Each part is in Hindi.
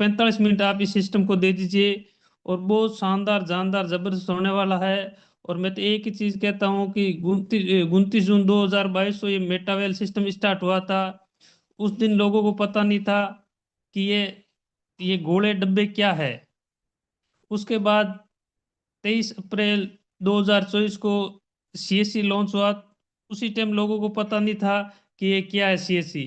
45 मिनट आप इस सिस्टम को दे दीजिए और बहुत शानदार जानदार जबरदस्त होने वाला है। और मैं तो एक ही चीज कहता हूँ कि 29 जून 2022 को ये मेटावेल सिस्टम स्टार्ट हुआ था। उस दिन लोगों को पता नहीं था कि ये गोले डब्बे क्या है। उसके बाद 23 अप्रैल 2024 को सीएससी लॉन्च हुआ। उसी टाइम लोगों को पता नहीं था कि ये क्या है सीएससी।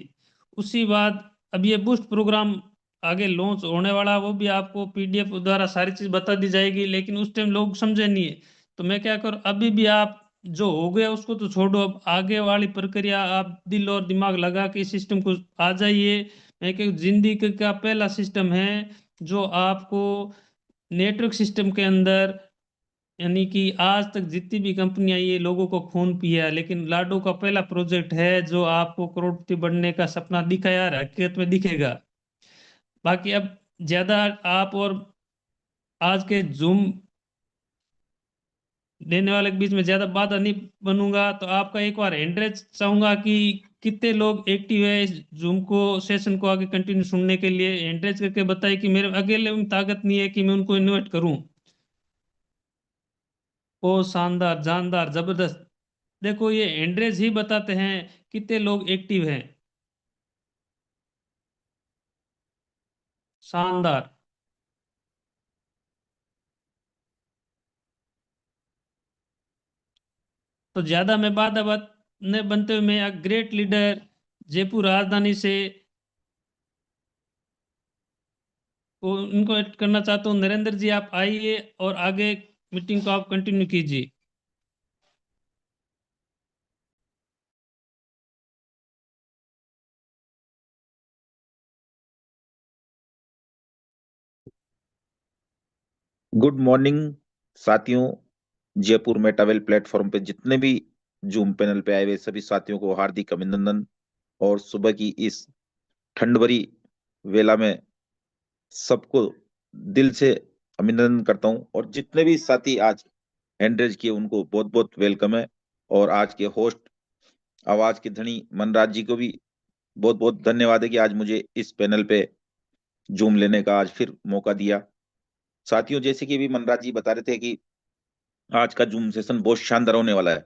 उसी बाद अब ये बूस्ट प्रोग्राम आगे लॉन्च होने वाला, वो भी आपको पीडीएफ द्वारा सारी चीज बता दी जाएगी, लेकिन उस टाइम लोग समझे नहीं है। तो मैं क्या करूँ, अभी भी आप जो हो गया उसको तो छोड़ो, अब आगे वाली प्रक्रिया आप दिल और दिमाग लगा के इस सिस्टम को आ जाइए। मैं क्या, जिंदगी का पहला सिस्टम है जो आपको नेटवर्क सिस्टम के अंदर, यानी कि आज तक जितनी भी कंपनियां ये लोगों को खून पिया, लेकिन लाडो का पहला प्रोजेक्ट है जो आपको करोड़पति बनने का सपना दिखाया और हकीकत में दिखेगा। बाकी अब ज्यादा आप और आज के जूम देने वाले के बीच में ज्यादा बाधा नहीं बनूंगा, तो आपका एक बार एड्रेस चाहूंगा कि कितने लोग एक्टिव है इस जूम को सेशन को आगे कंटिन्यू सुनने के लिए। एड्रेस करके बताइए कि मेरे अकेले में ताकत नहीं है कि मैं उनको इन्वाइट करूं। ओ शानदार जानदार जबरदस्त। देखो ये एंड्रेस ही बताते हैं कितने लोग एक्टिव हैं। शानदार। तो ज्यादा मैं बात न बनते हुए मैं ग्रेट लीडर जयपुर राजधानी से को इनको ऐड करना चाहता हूँ। नरेंद्र जी आप आइए और आगे मीटिंग को आप कंटिन्यू कीजिए। गुड मॉर्निंग साथियों। जयपुर मेटावेल प्लेटफॉर्म पे जितने भी जूम पैनल पे आए हुए सभी साथियों को हार्दिक अभिनंदन। और सुबह की इस ठंड भरी वेला में सबको दिल से अभिनंदन करता हूं। और जितने भी साथी आज एंड्रेज किए उनको बहुत बहुत वेलकम है। और आज के होस्ट आवाज के धनी मनराज जी को भी बहुत बहुत धन्यवाद है कि आज मुझे इस पैनल पे जूम लेने का आज फिर मौका दिया। साथियों, जैसे कि अभी मनराज जी बता रहे थे कि आज का जूम सेशन बहुत शानदार होने वाला है,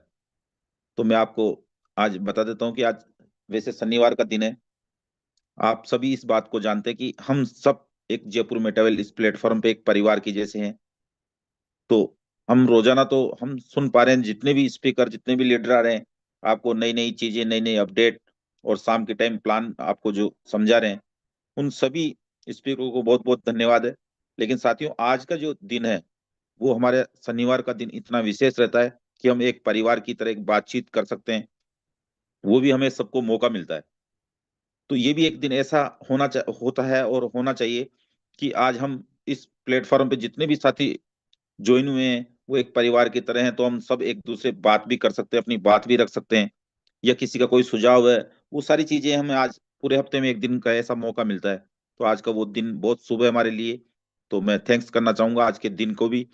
तो मैं आपको आज बता देता हूं कि आज वैसे शनिवार का दिन है। आप सभी इस बात को जानते हैं कि हम सब एक जयपुर मेटावेल इस प्लेटफॉर्म पे एक परिवार की जैसे हैं। तो हम रोजाना तो हम सुन पा रहे हैं, जितने भी स्पीकर जितने भी लीडर आ रहे हैं आपको नई नई चीजें नई नई अपडेट और शाम के टाइम प्लान आपको जो समझा रहे हैं, उन सभी स्पीकरों को बहुत बहुत धन्यवाद है। लेकिन साथियों, आज का जो दिन है वो हमारे शनिवार का दिन इतना विशेष रहता है कि हम एक परिवार की तरह एक बातचीत कर सकते हैं, वो भी हमें सबको मौका मिलता है। तो ये भी एक दिन ऐसा होता है और होना चाहिए कि आज हम इस प्लेटफॉर्म पे जितने भी साथी ज्वाइन हुए हैं वो एक परिवार की तरह हैं, तो हम सब एक दूसरे बात भी कर सकते हैं, अपनी बात भी रख सकते हैं, या किसी का कोई सुझाव है, वो सारी चीजें हमें आज पूरे हफ्ते में एक दिन का ऐसा मौका मिलता है। तो आज का वो दिन बहुत शुभ है हमारे लिए। तो मैं थैंक्स करना चाहूंगा आज के दिन को भी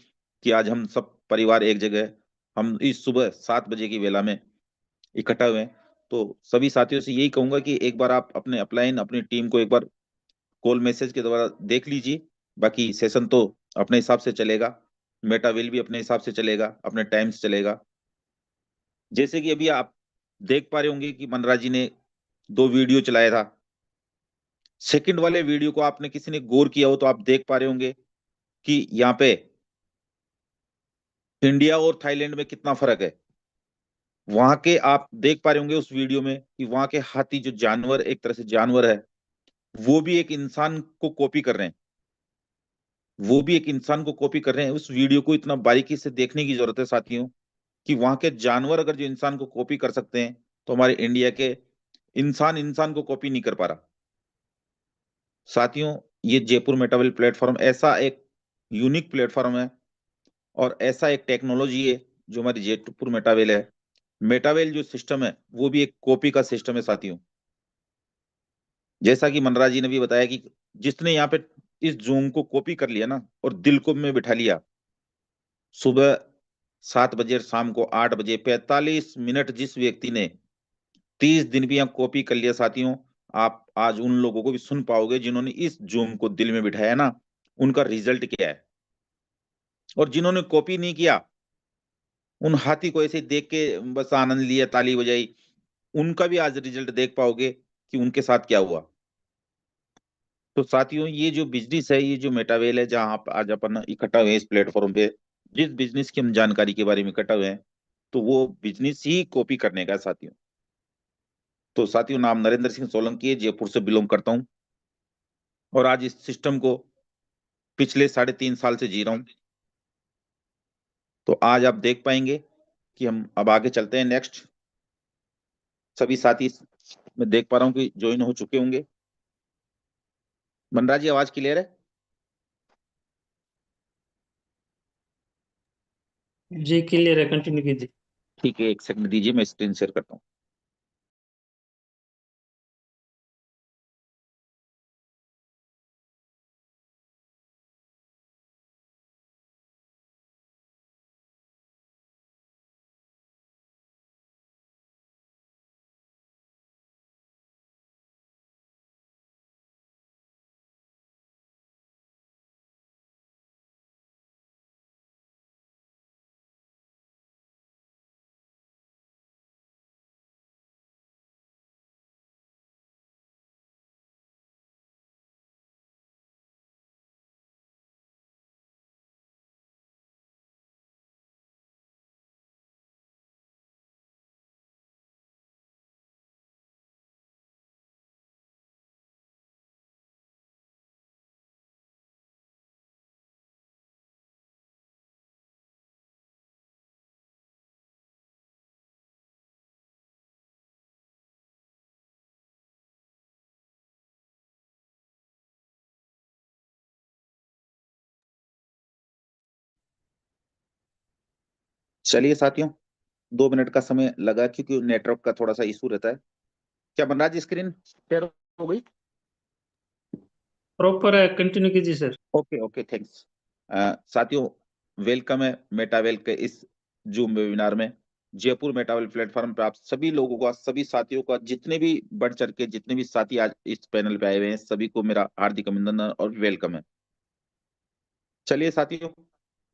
कि आज हम सब परिवार एक जगह, हम इस सुबह 7 बजे की वेला में इकट्ठा हुए हैं। तो सभी साथियों से यही कहूंगा कि एक बार आप अपने अपलाइन अपनी टीम को एक बार कॉल मैसेज के द्वारा देख लीजिए। बाकी सेशन तो अपने हिसाब से चलेगा, मेटावेल भी अपने हिसाब से चलेगा, अपने टाइम से चलेगा। जैसे कि अभी आप देख पा रहे होंगे कि मनराज जी ने 2 वीडियो चलाया था। सेकंड वाले वीडियो को आपने किसी ने गौर किया हो तो आप देख पा रहे होंगे कि यहाँ पे इंडिया और थाईलैंड में कितना फर्क है। वहां के आप देख पा रहे होंगे उस वीडियो में कि वहां के हाथी जो जानवर एक तरह से जानवर है, वो भी एक इंसान को कॉपी कर रहे हैं। वो भी एक इंसान को कॉपी कर रहे हैं। उस वीडियो को इतना बारीकी से देखने की जरूरत है साथियों, कि वहां के जानवर अगर जो इंसान को कॉपी कर सकते हैं तो हमारे इंडिया के इंसान इंसान को कॉपी नहीं कर पा रहा। साथियों, ये जयपुर मेटावेल प्लेटफॉर्म ऐसा एक यूनिक प्लेटफॉर्म है और ऐसा एक टेक्नोलॉजी है जो हमारी जयपुर मेटावेल है। मेटावेल जो सिस्टम है वो भी एक कॉपी का सिस्टम है साथियों। जैसा कि मनराज जी ने भी बताया कि जिसने यहाँ पे इस जूम को कॉपी कर लिया ना और दिल को में बिठा लिया, सुबह 7 बजे और शाम को 8 बजे 45 मिनट जिस व्यक्ति ने 30 दिन भी यहाँ कॉपी कर लिया साथियों, आप आज उन लोगों को भी सुन पाओगे जिन्होंने इस जूम को दिल में बिठाया ना, उनका रिजल्ट क्या है। और जिन्होंने कॉपी नहीं किया, उन हाथी को ऐसे देख के बस आनंद लिया, ताली बजाई, उनका भी आज रिजल्ट देख पाओगे कि उनके साथ क्या हुआ। तो साथियों, ये जो बिजनेस है, ये जो मेटावेल है, जहां आज अपन इकट्ठा हुए हैं इस प्लेटफॉर्म पे, जिस बिजनेस की हम जानकारी के बारे में इकट्ठा हुए हैं, तो वो बिजनेस ही कॉपी करने का है साथियों। तो साथियों, नाम नरेंद्र सिंह सोलंकी है, जयपुर से बिलोंग करता हूँ, और आज इस सिस्टम को पिछले 3.5 साल से जी रहा हूँ। तो आज आप देख पाएंगे कि हम अब आगे चलते हैं नेक्स्ट। सभी साथी मैं देख पा रहा हूँ कि ज्वाइन हो चुके होंगे। मनराज जी, आवाज क्लियर है? जी क्लियर है, कंटिन्यू कीजिए। ठीक है, एक सेकंड दीजिए, मैं स्क्रीन शेयर करता हूँ। चलिए साथियों, 2 मिनट का समय लगा क्योंकि नेटवर्क का थोड़ा सा इशू रहता है। क्या मनराज, स्क्रीन शेयर हो गई? प्रॉपर है, कंटिन्यू कीजिए सर। Okay okay, thanks. साथियों, वेलकम है मेटावेल के इस जूम वेबिनार में। जयपुर मेटावेल प्लेटफॉर्म पे आप सभी लोगों का, सभी साथियों का, जितने भी बढ़ चढ़ के जितने भी साथी आज इस पैनल पे आए हुए हैं, सभी को मेरा हार्दिक अभिनंदन और वेलकम है। चलिए साथियों,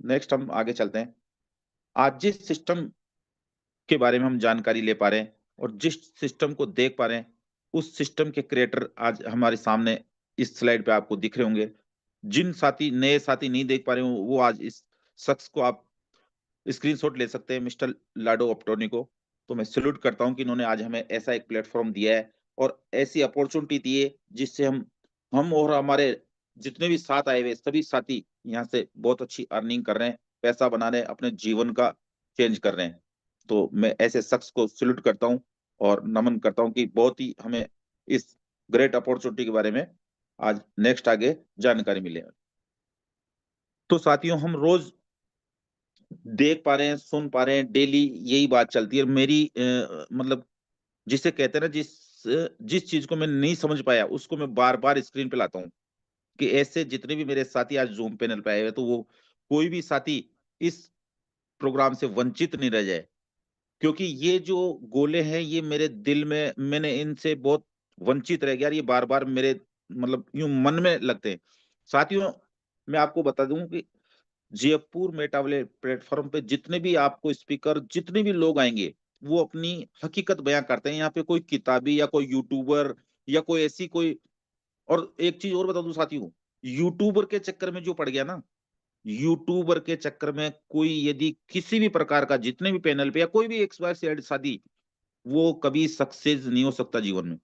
नेक्स्ट हम आगे चलते हैं। आज जिस सिस्टम के बारे में हम जानकारी ले पा रहे हैं और जिस सिस्टम को देख पा रहे हैं, उस सिस्टम के क्रिएटर आज हमारे सामने इस स्लाइड पे आपको दिख रहे होंगे। जिन साथी नए साथी नहीं देख पा रहे हो, वो आज इस शख्स को आप स्क्रीनशॉट ले सकते हैं, मिस्टर लाडो अपटोनी को। तो मैं सैल्यूट करता हूं कि इन्होंने आज हमें ऐसा एक प्लेटफॉर्म दिया है और ऐसी अपॉर्चुनिटी दी है जिससे हम और हमारे जितने भी साथ आए हुए सभी साथी यहाँ से बहुत अच्छी अर्निंग कर रहे हैं, पैसा बना रहे हैं, अपने जीवन का चेंज कर रहे हैं। तो मैं ऐसे शख्स को सैल्यूट करता हूँ और नमन करता हूँ कि बहुत ही हमें इस ग्रेट अपॉर्चुनिटी के बारे में आज नेक्स्ट आगे जानकारी मिले। तो साथियों, हम रोज देख पा रहे हैं, सुन पा रहे हैं, डेली यही बात चलती है। मेरी मतलब जिसे कहते हैं ना, जिस चीज को मैं नहीं समझ पाया उसको मैं बार बार स्क्रीन पे लाता हूँ कि ऐसे जितने भी मेरे साथी आज जूम पैनल पे आए हुए, तो वो कोई भी साथी इस प्रोग्राम से वंचित नहीं रह जाए। क्योंकि ये जो गोले हैं, ये मेरे दिल में, मैंने इनसे बहुत वंचित रह गया यार, ये बार बार मेरे मतलब यूं मन में लगते हैं। साथियों, मैं आपको बता दूं कि जयपुर मेटा वाले प्लेटफॉर्म पे जितने भी आपको स्पीकर, जितने भी लोग आएंगे, वो अपनी हकीकत बयां करते हैं। यहाँ पे कोई किताबी या कोई यूट्यूबर या कोई ऐसी कोई, और एक चीज और बता दूं साथियों, यूट्यूबर के चक्कर में जो पड़ गया ना, यूट्यूबर के चक्कर में कोई यदि किसी भी प्रकार का, जितने भी पैनल पे या कोई भी एक्स वाई जेड शादी, वो कभी सक्सेस नहीं हो सकता जीवन में।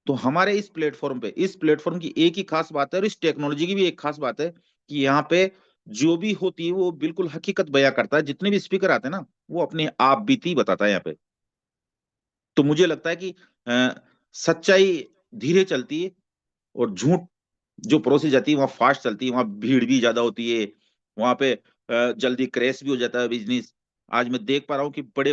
तो हमारे इस प्लेटफॉर्म पे, इस प्लेटफॉर्म की एक ही खास बात है, और इस टेक्नोलॉजी की भी एक खास बात है कि यहाँ पे जो भी होती है वो बिल्कुल हकीकत बयां करता है। जितने भी स्पीकर आते हैं ना, वो अपने आप बीती बताता है यहाँ पे। तो मुझे लगता है कि सच्चाई धीरे चलती है और झूठ जो परोसी जाती है वहां फास्ट चलती है, वहां भीड़ भी ज्यादा होती है, वहां पे जल्दी क्रैश भी हो जाता है बिजनेस। आज मैं देख पा रहा हूँ कि बड़े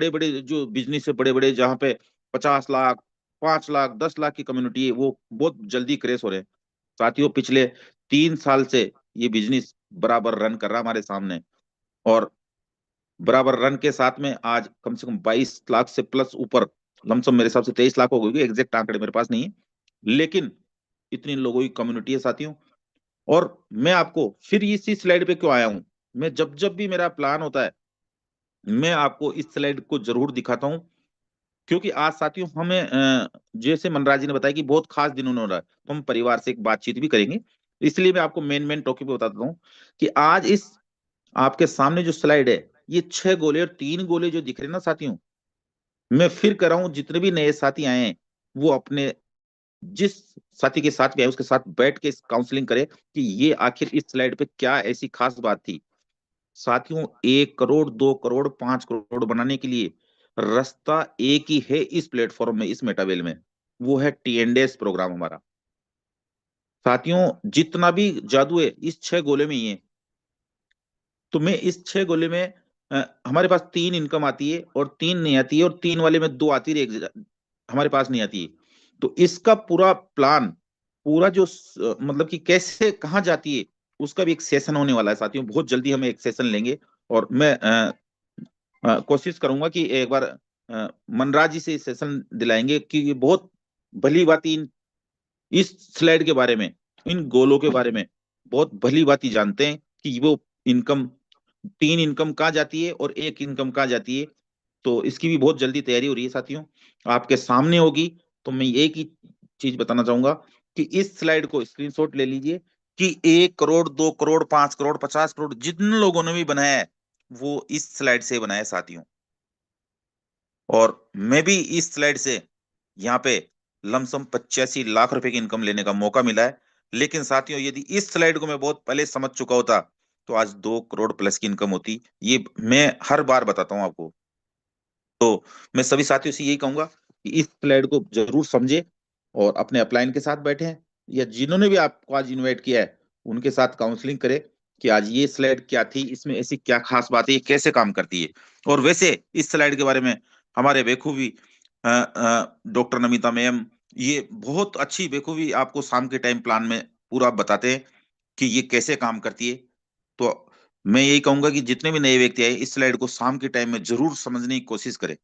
बड़े जो बिजनेस है, बड़े बड़े, जहाँ पे 50 लाख, 5 लाख, 10 लाख की कम्युनिटी है, वो बहुत जल्दी क्रैश हो रहे हैं। साथियों, पिछले 3 साल से ये बिजनेस बराबर रन कर रहा है हमारे सामने, और बराबर रन के साथ में आज कम से कम 22 लाख से प्लस ऊपर लमसम मेरे हिसाब से 23 लाख हो गई, एग्जैक्ट आंकड़े मेरे पास नहीं है, लेकिन इतनी लोगों की कम्युनिटी है साथियों। और मैं आपको फिर इसी स्लाइड पे क्यों आया हूं, मैं जब जब भी मेरा प्लान होता है मैं आपको इस स्लाइड को जरूर दिखाता हूं, क्योंकि आज साथियों हमें जैसे मनराज जी ने बताया कि बहुत खास दिन उन्होंने रहा है, तो हम परिवार से एक बातचीत भी करेंगे। इसलिए मैं आपको मेन मेन टॉपिक पे बता देता हूँ कि आज इस आपके सामने जो स्लाइड है, ये 6 गोले और 3 गोले जो दिख रहे हैं ना साथियों, मैं फिर कर रहा हूं जितने भी नए साथी आए हैं वो अपने जिस साथी के साथ भी आए उसके साथ बैठ के काउंसलिंग करे कि ये आखिर इस स्लाइड पे क्या ऐसी खास बात थी। साथियों 1 करोड़ 2 करोड़ 5 करोड़ बनाने के लिए रास्ता एक ही है इस प्लेटफॉर्म में, इस मेटावेल में, वो है टीएनडीएस प्रोग्राम हमारा। साथियों जितना भी जादू है इस 6 गोले में ही है। तो मैं इस 6 गोले में हमारे पास 3 इनकम आती है और 3 नहीं आती है, और 3 वाले में 2 आती है, हमारे पास नहीं आती है। तो इसका पूरा प्लान, पूरा जो मतलब कि कैसे कहाँ जाती है, उसका भी एक सेशन होने वाला है साथियों, बहुत जल्दी हम एक सेशन लेंगे। और मैं कोशिश करूंगा कि एक बार मनराज जी से सेशन दिलाएंगे कि ये बहुत भली बात इस स्लाइड के बारे में, इन गोलों के बारे में बहुत भली बात जानते हैं कि वो इनकम, 3 इनकम कहाँ जाती है और एक इनकम कहाँ जाती है। तो इसकी भी बहुत जल्दी तैयारी हो रही है साथियों, आपके सामने होगी। तो मैं एक ही चीज बताना चाहूंगा कि इस स्लाइड को स्क्रीनशॉट ले लीजिए कि 1 करोड़ 2 करोड़ 5 करोड़ 50 करोड़ जिन लोगों ने भी बनाया है वो इस स्लाइड से बनाया है साथियों। और मैं भी इस स्लाइड से यहाँ पे लमसम 85 लाख रुपए की इनकम लेने का मौका मिला है। लेकिन साथियों यदि इस स्लाइड को मैं बहुत पहले समझ चुका होता तो आज 2 करोड़ प्लस की इनकम होती, ये मैं हर बार बताता हूँ आपको। तो मैं सभी साथियों से यही कहूंगा कि इस स्लाइड को जरूर समझे और अपने अपलाइन के साथ बैठे, या जिन्होंने भी आपको आज इनवाइट किया है उनके साथ काउंसलिंग करें कि आज ये स्लाइड क्या थी, इसमें ऐसी क्या खास बात है, ये कैसे काम करती है। और वैसे इस स्लाइड के बारे में हमारे बेखूबी डॉक्टर नमिता मैम, ये बहुत अच्छी बेखूबी आपको शाम के टाइम प्लान में पूरा बताते हैं कि ये कैसे काम करती है। तो मैं यही कहूंगा कि जितने भी नए व्यक्ति आए इस स्लाइड को शाम के टाइम में जरूर समझने की कोशिश करें।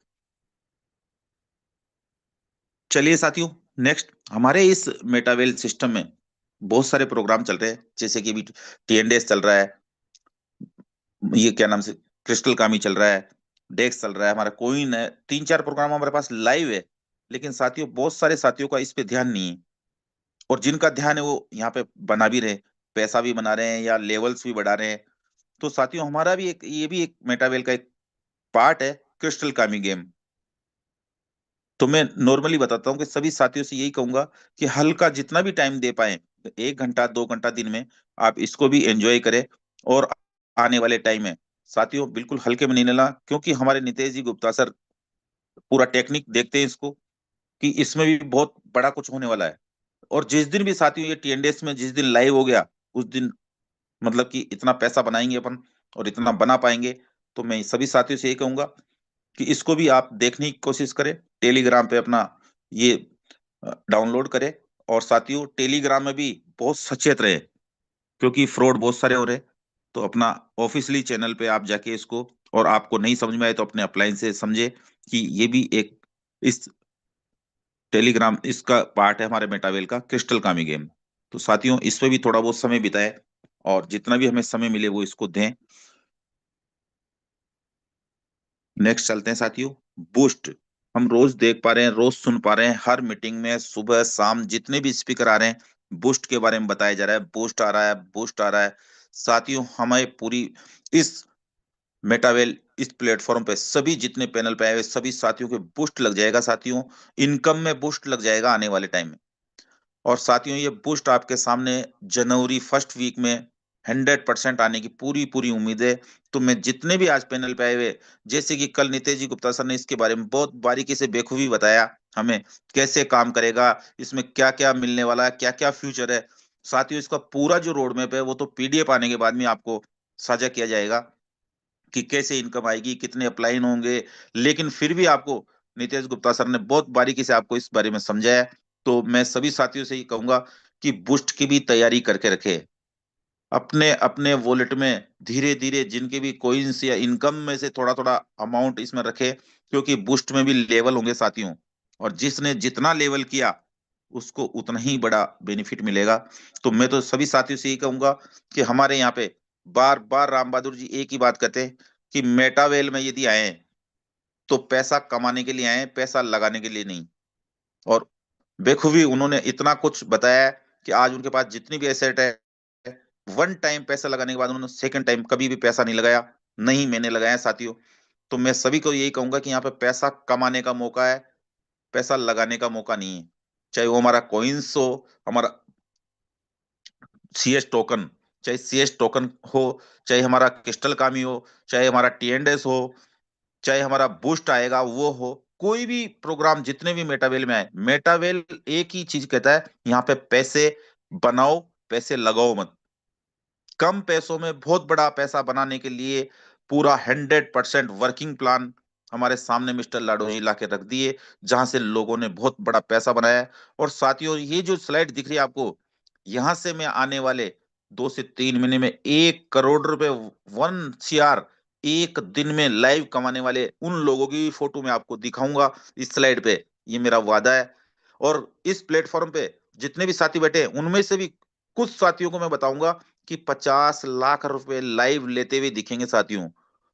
चलिए साथियों, नेक्स्ट हमारे इस मेटावेल सिस्टम में बहुत सारे प्रोग्राम चल रहे हैं, जैसे कि अभी टीएनडीएस चल रहा है, ये क्या नाम से क्रिस्टल कामी चल रहा है, डेक्स चल रहा है, हमारा कोइन है, 3 4 प्रोग्राम हमारे पास लाइव है। लेकिन साथियों बहुत सारे साथियों का इस पे ध्यान नहीं है, और जिनका ध्यान है वो यहाँ पे बना भी रहे, पैसा भी बना रहे हैं या लेवल्स भी बढ़ा रहे हैं। तो साथियों हमारा भी एक, ये भी एक मेटावेल का एक पार्ट है, क्रिस्टल कामी गेम। तो मैं नॉर्मली बताता हूँ कि सभी साथियों से यही कहूंगा कि हल्का जितना भी टाइम दे पाए, 1 घंटा 2 घंटा दिन में, आप इसको भी एंजॉय करें। और आने वाले टाइम में साथियों बिल्कुल हल्के में नहीं लेना, क्योंकि हमारे नितेश जी गुप्ता सर पूरा टेक्निक देखते हैं इसको, कि इसमें भी बहुत बड़ा कुछ होने वाला है। और जिस दिन भी साथियों ये टीएनडीएस में जिस दिन लाइव हो गया उस दिन मतलब कि इतना पैसा बनाएंगे अपन और इतना बना पाएंगे। तो मैं सभी साथियों से यही कहूंगा कि इसको भी आप देखने की कोशिश करें, टेलीग्राम पे अपना ये डाउनलोड करें। और साथियों टेलीग्राम में भी बहुत सचेत रहे, क्योंकि फ्रॉड बहुत सारे हो रहे हैं। तो अपना ऑफिशियली चैनल पे आप जाके इसको, और आपको नहीं समझ में आए तो अपने अपलाइन से समझे कि ये भी एक इस टेलीग्राम इसका पार्ट है हमारे मेटावेल का क्रिस्टल कामी गेम। तो साथियों इस पे भी थोड़ा बहुत समय बिताए और जितना भी हमें समय मिले वो इसको दें। नेक्स्ट चलते हैं साथियों, बूस्ट। हम रोज देख पा रहे हैं, रोज सुन पा रहे हैं, हर मीटिंग में सुबह शाम जितने भी स्पीकर आ रहे हैं बूस्ट के बारे में बताया जा रहा है, बूस्ट आ रहा है, बूस्ट आ रहा है। साथियों हमें पूरी इस मेटावेल इस प्लेटफॉर्म पे सभी जितने पैनल पे आए हुए सभी साथियों के बूस्ट लग जाएगा साथियों, इनकम में बूस्ट लग जाएगा आने वाले टाइम में। और साथियों ये बूस्ट आपके सामने जनवरी फर्स्ट वीक में 100% आने की पूरी पूरी उम्मीद है। तो मैं जितने भी आज पैनल पे आए हुए, जैसे कि कल नितेश जी गुप्ता सर ने इसके बारे में बहुत बारीकी से बेखूबी बताया हमें, कैसे काम करेगा, इसमें क्या क्या मिलने वाला है, क्या क्या फ्यूचर है। साथियों इसका पूरा जो रोड मैप है वो तो पीडीएफ आने के बाद में आपको साझा किया जाएगा कि कैसे इनकम आएगी, कितने अप्लाइन होंगे। लेकिन फिर भी आपको नितेश गुप्ता सर ने बहुत बारीकी से आपको इस बारे में समझाया है। तो मैं सभी साथियों से ये कहूंगा कि बूस्ट की भी तैयारी करके रखे, अपने अपने वॉलेट में धीरे धीरे जिनके भी कोइंस या इनकम में से थोड़ा थोड़ा अमाउंट इसमें रखे, क्योंकि बूस्ट में भी लेवल होंगे साथियों। और जिसने जितना लेवल किया उसको उतना ही बड़ा बेनिफिट मिलेगा। तो मैं तो सभी साथियों से यही कहूंगा कि हमारे यहाँ पे बार बार राम बहादुर जी एक ही बात कहते हैं कि मेटावेल में यदि आए हैं तो पैसा कमाने के लिए आए हैं, पैसा लगाने के लिए नहीं। और बेखूबी उन्होंने इतना कुछ बताया है कि आज उनके पास जितनी भी एसेट है, वन टाइम पैसा लगाने के बाद उन्होंने सेकंड टाइम कभी भी पैसा नहीं लगाया। नहीं मैंने लगाया साथियों। तो मैं सभी को यही कहूंगा कि यहाँ पे पैसा कमाने का मौका है, पैसा लगाने का मौका नहीं है। चाहे वो हमारा कॉइन्स हो, हमारा सीएस टोकन, चाहे सीएस टोकन हो, चाहे हमारा क्रिस्टल कामी हो, चाहे हमारा टीएनडेस हो, चाहे हमारा बूस्ट आएगा वो हो, कोई भी प्रोग्राम जितने भी मेटावेल में आए, मेटावेल एक ही चीज कहता है, यहाँ पे पैसे बनाओ, पैसे लगाओ मत। कम पैसों में बहुत बड़ा पैसा बनाने के लिए पूरा 100% वर्किंग प्लान हमारे सामने मिस्टर लाडोजी ला के रख दिए, जहां से लोगों ने बहुत बड़ा पैसा बनाया है। और साथियों ये जो स्लाइड दिख रही है आपको, यहां से मैं आने वाले 2 से 3 महीने में 1 करोड़ रुपए, 1 CR एक दिन में लाइव कमाने वाले उन लोगों की फोटो मैं आपको दिखाऊंगा इस स्लाइड पे। ये मेरा वादा है। और इस प्लेटफॉर्म पे जितने भी साथी बैठे हैं उनमें से भी कुछ साथियों को मैं बताऊंगा कि 50 लाख रुपए लाइव लेते हुए दिखेंगे साथियों।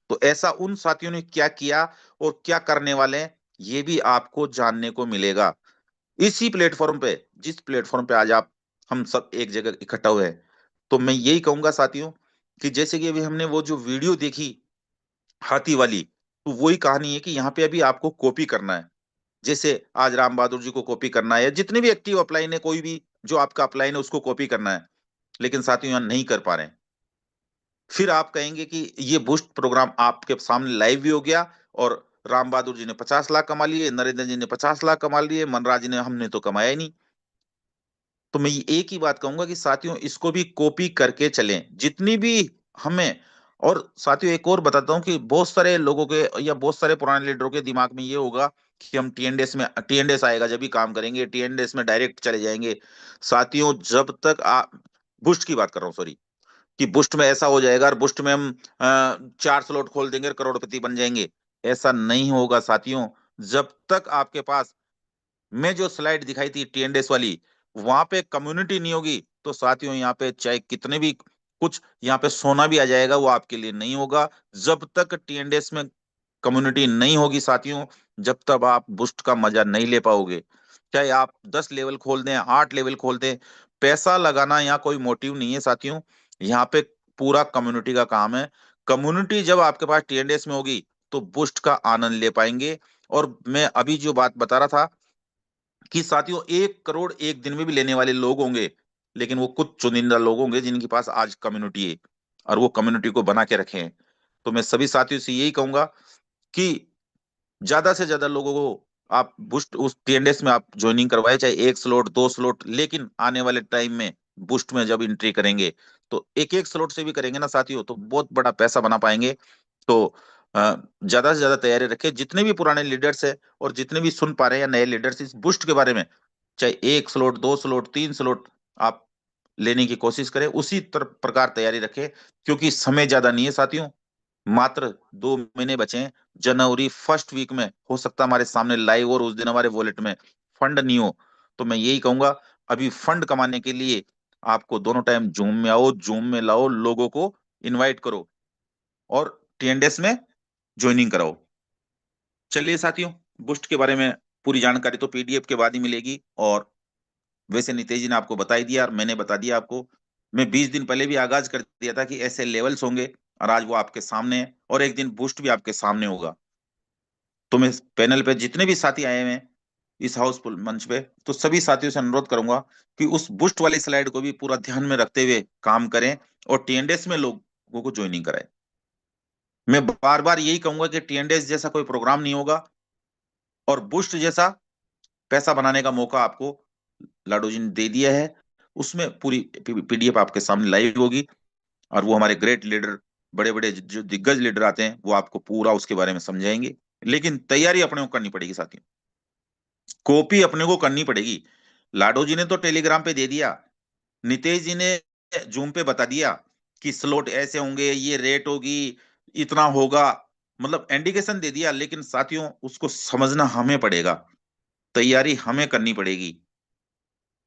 तो ऐसा उन साथियों ने क्या किया और क्या करने वाले हैं, ये भी आपको जानने को मिलेगा इसी प्लेटफॉर्म पे, जिस प्लेटफॉर्म पे आज आप हम सब एक जगह इकट्ठा हुए हैं। तो मैं यही कहूंगा साथियों कि जैसे कि अभी हमने वो जो वीडियो देखी हाथी वाली, तो वही कहानी है कि यहाँ पे अभी आपको कॉपी करना है। जैसे आज राम बहादुर जी को कॉपी करना है, या जितने भी एक्टिव अपलाइन है, कोई भी जो आपका अपलाइन है उसको कॉपी करना है, लेकिन साथियों यहाँ नहीं कर पा रहे हैं। फिर आप कहेंगे कि ये बूस्ट प्रोग्राम आपके सामने लाइव भी हो गया, और राम बहादुर जी ने 50 लाख कमा लिए, नरेंद्र जी ने 50 लाख कमा लिए, मनराज जी ने, हमने तो कमाया ही नहीं। तो मैं ये एक ही बात कहूंगा कि साथियों इसको भी कॉपी करके चलें जितनी भी हमें। और साथियों एक और बताता हूँ कि बहुत सारे लोगों के या बहुत सारे पुराने लीडरों के दिमाग में ये होगा कि हम टीएनडीएस आएगा जब भी काम करेंगे, टीएनडीएस में डायरेक्ट चले जाएंगे। साथियों जब तक आप, बुस्ट की बात कर रहा हूँ सॉरी, कि बुस्ट में ऐसा हो जाएगा और बुस्ट में हम 4 स्लॉट खोल देंगे और करोड़पति बन जाएंगे, ऐसा नहीं होगा साथियों। जब तक आपके पास, मैं जो स्लाइड दिखाई थी टीएनडीएस वाली, वहां पे कम्युनिटी नहीं होगी, तो साथियों यहाँ पे चाहे कितने भी कुछ यहाँ पे सोना भी आ जाएगा वो आपके लिए नहीं होगा। जब तक टीएनडीएस में कम्युनिटी नहीं होगी साथियों, जब तक आप बुस्ट का मजा नहीं ले पाओगे। चाहे आप 10 लेवल खोल दें, 8 लेवल खोल दें, पैसा लगाना यहाँ कोई मोटिव नहीं है साथियों। यहाँ पे पूरा कम्युनिटी का काम है। कम्युनिटी जब आपके पास टीएनडीएस में होगी तो बुस्ट का आनंद ले पाएंगे। और मैं अभी जो बात बता रहा था कि साथियों 1 करोड़ एक दिन में भी लेने वाले लोग होंगे, लेकिन वो कुछ चुनिंदा लोग होंगे जिनके पास आज कम्युनिटी है और वो कम्युनिटी को बना के रखे हैं। तो मैं सभी साथियों से यही कहूंगा कि ज्यादा से ज्यादा लोगों को आप बुस्ट उस टीएनडीएस में आप ज्वाइनिंग करवाए, चाहे 1 स्लॉट 2 स्लॉट, लेकिन आने वाले टाइम में बुस्ट में जब एंट्री करेंगे तो एक एक स्लॉट से भी करेंगे ना साथियों, तो बहुत बड़ा पैसा बना पाएंगे। तो ज्यादा से ज्यादा तैयारी रखें जितने भी पुराने लीडर्स है और जितने भी सुन पा रहे हैं या नए लीडर्स इस बुस्ट के बारे में, चाहे 1 स्लॉट 2 स्लॉट 3 स्लॉट आप लेने की कोशिश करें, उसी प्रकार तैयारी रखें। क्योंकि समय ज्यादा नहीं है साथियों, मात्र 2 महीने बचे हैं। जनवरी फर्स्ट वीक में हो सकता है हमारे सामने लाइव और उस दिन हमारे वॉलेट में फंड नहीं हो। तो मैं यही कहूंगा अभी फंड कमाने के लिए आपको दोनों टाइम जूम में आओ, जूम में लाओ, लोगों को इनवाइट करो और टीएनडीएस में ज्वाइनिंग कराओ। चलिए साथियों, बुस्ट के बारे में पूरी जानकारी तो पीडीएफ के बाद ही मिलेगी। और वैसे नितेश जी ने आपको बता ही दिया और मैंने बता दिया आपको। मैं 20 दिन पहले भी आगाज कर दिया था कि ऐसे लेवल्स होंगे, और आज वो आपके सामने है, और एक दिन बूस्ट भी आपके सामने होगा। तो मैं पैनल पे जितने भी साथी आए हुए हैं इस हाउसफुल मंच पे, तो सभी साथियों से अनुरोध करूंगा कि उस बूस्ट वाली स्लाइड को भी पूरा ध्यान में रखते हुए काम करें और टीएनडीएस में लोगों को ज्वाइनिंग कराएं। मैं बार बार यही कहूंगा कि टीएनडीएस जैसा कोई प्रोग्राम नहीं होगा, और बूस्ट जैसा पैसा बनाने का मौका आपको लाडो जी ने दे दिया है। उसमें पूरी पीडीएफ आपके सामने लाइव होगी, और वो हमारे ग्रेट लीडर, बड़े बड़े जो दिग्गज लीडर आते हैं वो आपको पूरा उसके बारे में समझाएंगे। लेकिन तैयारी अपने को करनी पड़ेगी साथियों, कॉपी अपने को करनी पड़ेगी। लाडो जी ने तो टेलीग्राम पे दे दिया, नितेश जी ने जूम पे बता दिया कि स्लॉट ऐसे होंगे, ये रेट होगी, इतना होगा, मतलब इंडिकेशन दे दिया, लेकिन साथियों उसको समझना हमें पड़ेगा। तैयारी हमें करनी पड़ेगी।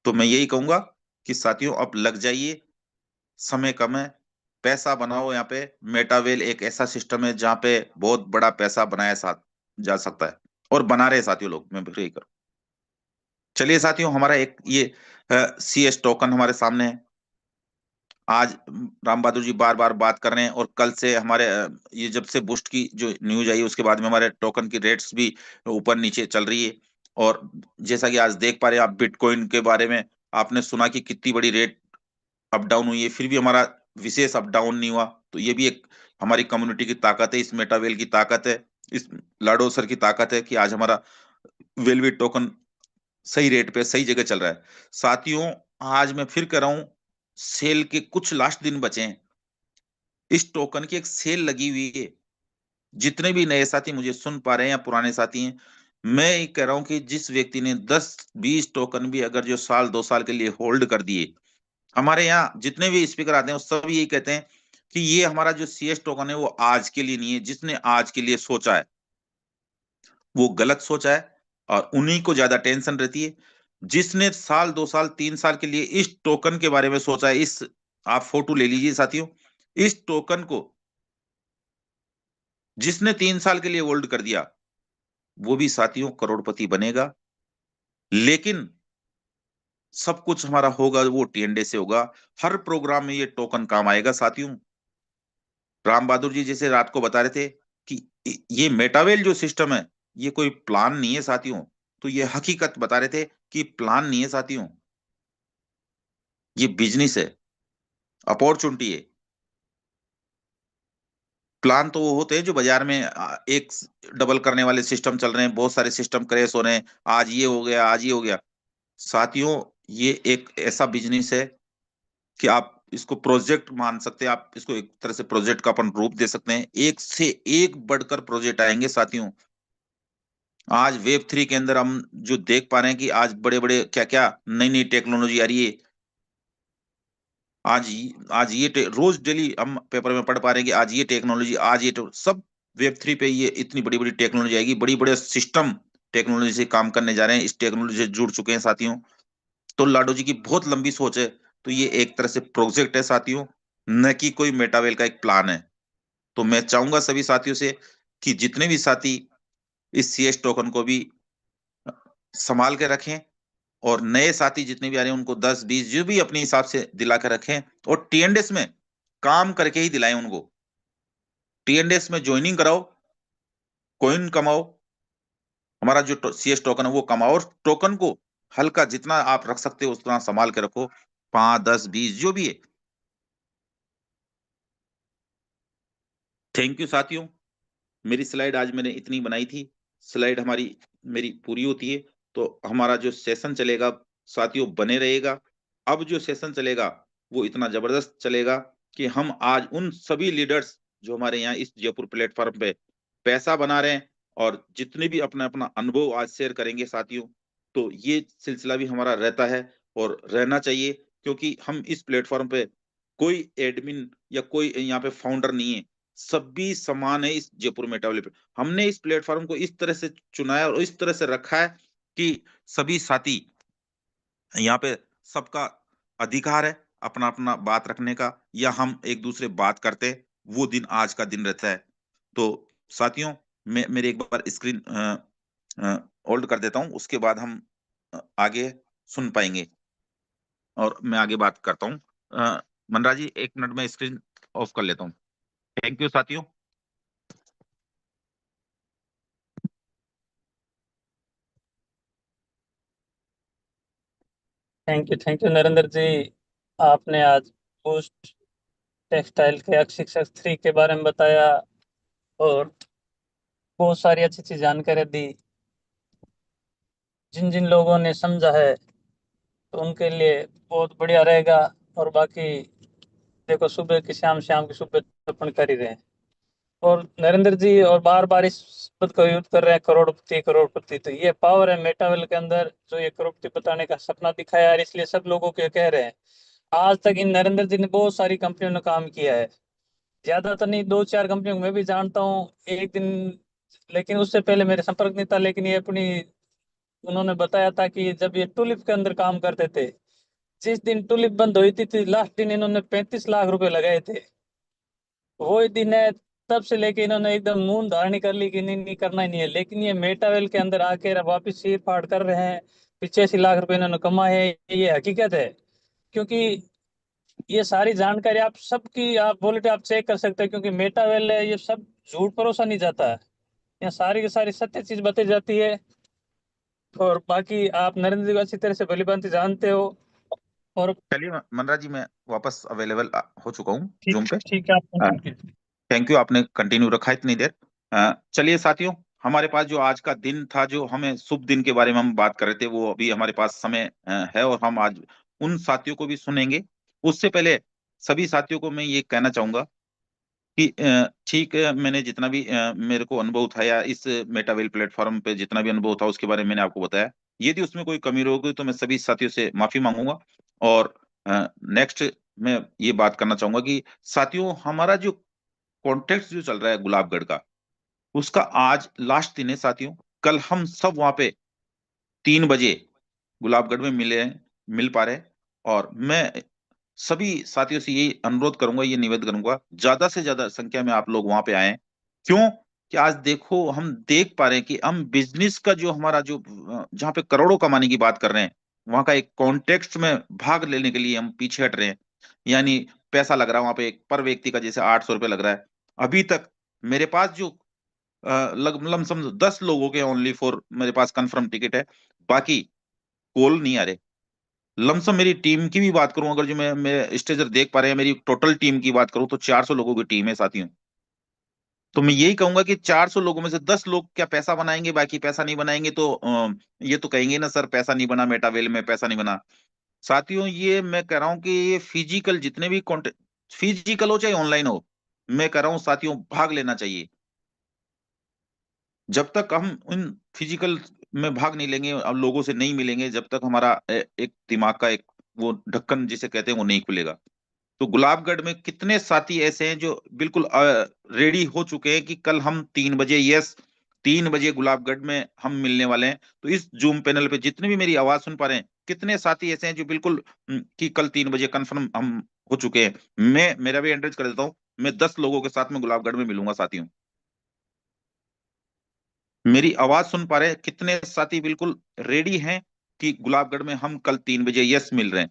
तो मैं यही कहूंगा कि साथियों अब लग जाइए, समय कम है, पैसा बनाओ। यहाँ पे मेटावेल एक ऐसा सिस्टम है जहाँ पे बहुत बड़ा पैसा बनाया जा सकता है, और बना रहे हैं साथियों लोग, मैं फिर यही करूँ। चलिए साथियों, हमारा एक ये CS टोकन हमारे सामने है। आज राम बहादुर जी बार बार बात कर रहे हैं, और कल से हमारे ये जब से बूस्ट की जो न्यूज आई उसके बाद में हमारे टोकन की रेट्स भी ऊपर नीचे चल रही है। और जैसा कि आज देख पा रहे हैं आप, बिटकॉइन के बारे में आपने सुना कि कितनी बड़ी रेट अप डाउन हुई है, फिर भी हमारा विशेष अप डाउन नहीं हुआ। तो ये भी एक हमारी कम्युनिटी की ताकत है, इस मेटावेल की ताकत है, इस लाडो सर की ताकत है कि आज हमारा वेलवेट टोकन सही रेट पे सही जगह चल रहा है। साथियों, आज मैं फिर कह रहा हूं, सेल के कुछ लास्ट दिन बचे हैं, इस टोकन की एक सेल लगी हुई है। जितने भी नए साथी मुझे सुन पा रहे हैं या पुराने साथी हैं, मैं ये कह रहा हूं कि जिस व्यक्ति ने 10-20 टोकन भी अगर जो साल 2 साल के लिए होल्ड कर दिए, हमारे यहाँ जितने भी स्पीकर आते हैं वो सब यही कहते हैं कि ये हमारा जो CS टोकन है वो आज के लिए नहीं है। जिसने आज के लिए सोचा है वो गलत सोचा है, और उन्हीं को ज्यादा टेंशन रहती है। जिसने साल 2 साल 3 साल के लिए इस टोकन के बारे में सोचा है, इस आप फोटो ले लीजिए साथियों, इस टोकन को जिसने 3 साल के लिए होल्ड कर दिया, वो भी साथियों करोड़पति बनेगा। लेकिन सब कुछ हमारा होगा वो TND से होगा। हर प्रोग्राम में ये टोकन काम आएगा साथियों। राम बहादुर जी जैसे रात को बता रहे थे कि ये मेटावेल जो सिस्टम है ये कोई प्लान नहीं है साथियों। तो ये हकीकत बता रहे थे कि प्लान नहीं है साथियों, ये बिजनेस है, अपॉर्चुनिटी है। प्लान तो वो होते हैं जो बाजार में एक डबल करने वाले सिस्टम चल रहे हैं, बहुत सारे सिस्टम क्रैश हो रहे हैं, आज ये हो गया आज ये हो गया। साथियों, ये एक ऐसा बिजनेस है कि आप इसको प्रोजेक्ट मान सकते हैं, आप इसको एक तरह से प्रोजेक्ट का अपन रूप दे सकते हैं। एक से एक बढ़कर प्रोजेक्ट आएंगे साथियों। आज Web3 के अंदर हम जो देख पा रहे हैं कि आज बड़े बड़े क्या क्या नई नई टेक्नोलॉजी आ रही है। आज ये रोज डेली हम पेपर में पढ़ पा रहे हैं कि आज ये टेक्नोलॉजी, आज ये सब Web3 पे ये इतनी बड़ी बड़ी टेक्नोलॉजी आएगी, बड़ी बड़े सिस्टम टेक्नोलॉजी से काम करने जा रहे हैं, इस टेक्नोलॉजी से जुड़ चुके हैं साथियों। तो लाडो जी की बहुत लंबी सोच है। तो ये एक तरह से प्रोजेक्ट है साथियों, न कि कोई मेटावेल का एक प्लान है। तो मैं चाहूंगा सभी साथियों से कि जितने भी साथी इस CS टोकन को भी संभाल के रखें, और नए साथी जितने भी आ रहे हैं उनको 10-20 जो भी अपने हिसाब से दिला कर रखें, और TNDS में काम करके ही दिलाएं उनको। TNDS में ज्वाइनिंग कराओ, कॉइन कमाओ, हमारा जो CS टोकन है वो कमाओ, और टोकन को हल्का जितना आप रख सकते हो उतना संभाल के रखो, 5-10-20 जो भी है। थैंक यू साथियों। मेरी स्लाइड आज मैंने इतनी बनाई थी, स्लाइड हमारी मेरी पूरी होती है तो हमारा जो सेशन चलेगा साथियों बने रहेगा। अब जो सेशन चलेगा वो इतना जबरदस्त चलेगा कि हम आज उन सभी लीडर्स जो हमारे यहाँ इस जयपुर प्लेटफॉर्म पे पैसा बना रहे हैं, और जितने भी अपना अपना अनुभव आज शेयर करेंगे साथियों, तो ये सिलसिला भी हमारा रहता है और रहना चाहिए। क्योंकि हम इस प्लेटफॉर्म पे कोई एडमिन या कोई यहाँ पे फाउंडर नहीं है, सभी समान है इस जयपुर मेटावर्ल्ड पे। हमने इस प्लेटफॉर्म को इस तरह से चुना है और इस तरह से रखा है कि सभी साथी यहाँ पे, सबका अधिकार है अपना अपना बात रखने का, या हम एक दूसरे बात करते हैं, वो दिन आज का दिन रहता है। तो साथियों, मैं मेरी एक बार स्क्रीन होल्ड कर देता हूँ, उसके बाद हम आगे सुन पाएंगे और मैं आगे बात करता हूँ। मनराज जी, 1 मिनट में स्क्रीन ऑफ कर लेता हूँ। थैंक यू साथियों। थैंक यू नरेंद्र जी। आपने आज बूस्ट टेक्सटाइल के X6X3 के बारे में बताया और बहुत सारी अच्छी अच्छी जानकारी दी। जिन जिन लोगों ने समझा है तो उनके लिए बहुत बढ़िया रहेगा। और बाकी देखो, सुबह की शाम, शाम की सुबह अपन कर ही रहे हैं। और नरेंद्र जी और बार बार इस शब्द को यूज कर रहे हैं, करोड़पति करोड़पति। तो ये पावर है मेटावेल के अंदर, जो ये करोड़पति बताने का सपना दिखाया है, इसलिए सब लोगों को ये कह रहे हैं। आज तक इन नरेंद्र जी ने बहुत सारी कंपनियों ने काम किया है, ज्यादा तो नहीं, 2-4 कंपनियों को मैं भी जानता हूँ एक दिन, लेकिन उससे पहले मेरे संपर्क नहीं था। लेकिन ये अपनी उन्होंने बताया था कि जब ये टुलिप के अंदर काम करते थे, जिस दिन टुलिप बंद हुई थी लास्ट दिन इन्होंने 35 लाख रुपए लगाए थे। वही दिन है। तब से लेके इन्होंने एकदम मूंग धारणी कर ली कि नहीं नहीं करना ही नहीं है, लेकिन ये मेटावेल के अंदर आके वापिस चीर फाड़ कर रहे हैं। 85 लाख रुपए इन्होंने कमाए हैं, ये हकीकत है। क्योंकि ये सारी जानकारी आप सबकी आप वॉलेट आप चेक कर सकते हैं, क्योंकि मेटावेल है, ये सब झूठ परोसा नहीं जाता है। यहाँ सारी की सारी सत्य चीज बताई जाती है। और बाकी आप नरेंद्र जी को अच्छी तरह से भली भांति जानते हो। और चलिए मनराज जी, मैं वापस अवेलेबल हो चुका हूँ ठीक जूम पे। ठीक है, आप कंटिन्यू कीजिए। थैंक यू, आपने कंटिन्यू रखा इतनी देर। चलिए साथियों, हमारे पास जो आज का दिन था, जो हमें शुभ दिन के बारे में हम बात कर रहे थे, वो अभी हमारे पास समय है, और हम आज उन साथियों को भी सुनेंगे। उससे पहले सभी साथियों को मैं ये कहना चाहूंगा कि ठीक है, मैंने जितना भी मेरे को अनुभव था, या इस मेटावेल प्लेटफॉर्म पे जितना भी अनुभव था, उसके बारे में मैंने आपको बताया। यदि उसमें कोई कमी होगी तो मैं सभी साथियों से माफी मांगूंगा। और नेक्स्ट मैं ये बात करना चाहूंगा कि साथियों, हमारा जो कॉन्टेक्ट जो चल रहा है गुलाबगढ़ का, उसका आज लास्ट दिन है साथियों। कल हम सब वहां पे 3 बजे गुलाबगढ़ में मिल पा रहे हैं। और मैं सभी साथियों से ये अनुरोध करूंगा, ये निवेदन करूंगा, ज्यादा से ज्यादा संख्या में आप लोग वहां पे आए। क्यों? कि आज देखो, हम देख पा रहे हैं कि हम बिजनेस का जो हमारा जो जहाँ पे करोड़ों कमाने की बात कर रहे हैं, वहां का एक कॉन्टेक्स्ट में भाग लेने के लिए हम पीछे हट रहे हैं। यानी पैसा लग रहा है वहां पे एक पर व्यक्ति का, जैसे 800 रुपये लग रहा है। अभी तक मेरे पास जो लमसम 10 लोगों के ओनली फॉर मेरे पास कंफर्म टिकट है। बाकी कॉल नहीं आ रहे। लमसम मेरी टीम की भी बात करूं, अगर जो मैं स्टेजर देख पा रहे हैं, मेरी टोटल टीम की बात करूं तो 400 लोगों की टीम है साथियों। तो मैं यही कहूंगा कि 400 लोगों में से 10 लोग क्या पैसा बनाएंगे, बाकी पैसा नहीं बनाएंगे, तो ये तो कहेंगे ना, सर पैसा नहीं बना, मेटावेल में पैसा नहीं बना। साथियों, ये मैं कह रहा हूं कि ये फिजिकल जितने भी कॉन्टेंट, फिजिकल हो चाहे ऑनलाइन हो, मैं कह रहा हूं साथियों, भाग लेना चाहिए। जब तक हम इन फिजिकल में भाग नहीं लेंगे और लोगों से नहीं मिलेंगे, जब तक हमारा एक दिमाग का एक वो ढक्कन जिसे कहते हैं वो नहीं खुलेगा। तो गुलाबगढ़ में कितने साथी ऐसे हैं जो बिल्कुल रेडी हो चुके हैं कि कल हम 3 बजे, यस, 3 बजे गुलाबगढ़ में हम मिलने वाले हैं। तो इस जूम पैनल पे जितने भी मेरी आवाज सुन पा रहे हैं, कितने साथी ऐसे हैं जो बिल्कुल कि कल 3 बजे कन्फर्म हम हो चुके हैं। मैं मेरा भी एंट्रेंस कर देता हूँ, मैं 10 लोगों के साथ में गुलाबगढ़ में मिलूंगा साथियों। मेरी आवाज सुन पा रहे हैं कितने साथी बिल्कुल रेडी हैं कि गुलाबगढ़ में हम कल 3 बजे यस मिल रहे हैं।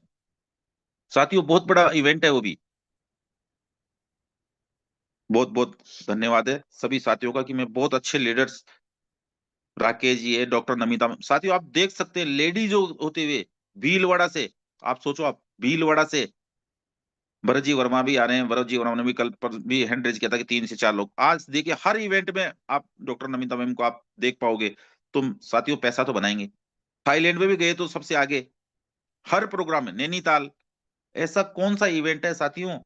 साथियों, बहुत बड़ा इवेंट है वो भी। बहुत बहुत धन्यवाद है सभी साथियों का कि मैं बहुत अच्छे लीडर्स, राकेश जी है, डॉक्टर नमिता साथियों, आप देख सकते हैं लेडी जो होते हुए भीलवाड़ा से। आप सोचो, आप भीलवाड़ा से भरत जी वर्मा भी आ रहे हैं। भरत जी वर्मा ने भी कल पर भी हैंड रेज किया था कि 3 से 4 लोग। आज देखिए हर इवेंट में आप डॉक्टर नमिता मैम को आप देख पाओगे। तुम साथियों पैसा तो बनाएंगे। थाईलैंड में भी गए तो सबसे आगे, हर प्रोग्राम में, नैनीताल। ऐसा कौन सा इवेंट है साथियों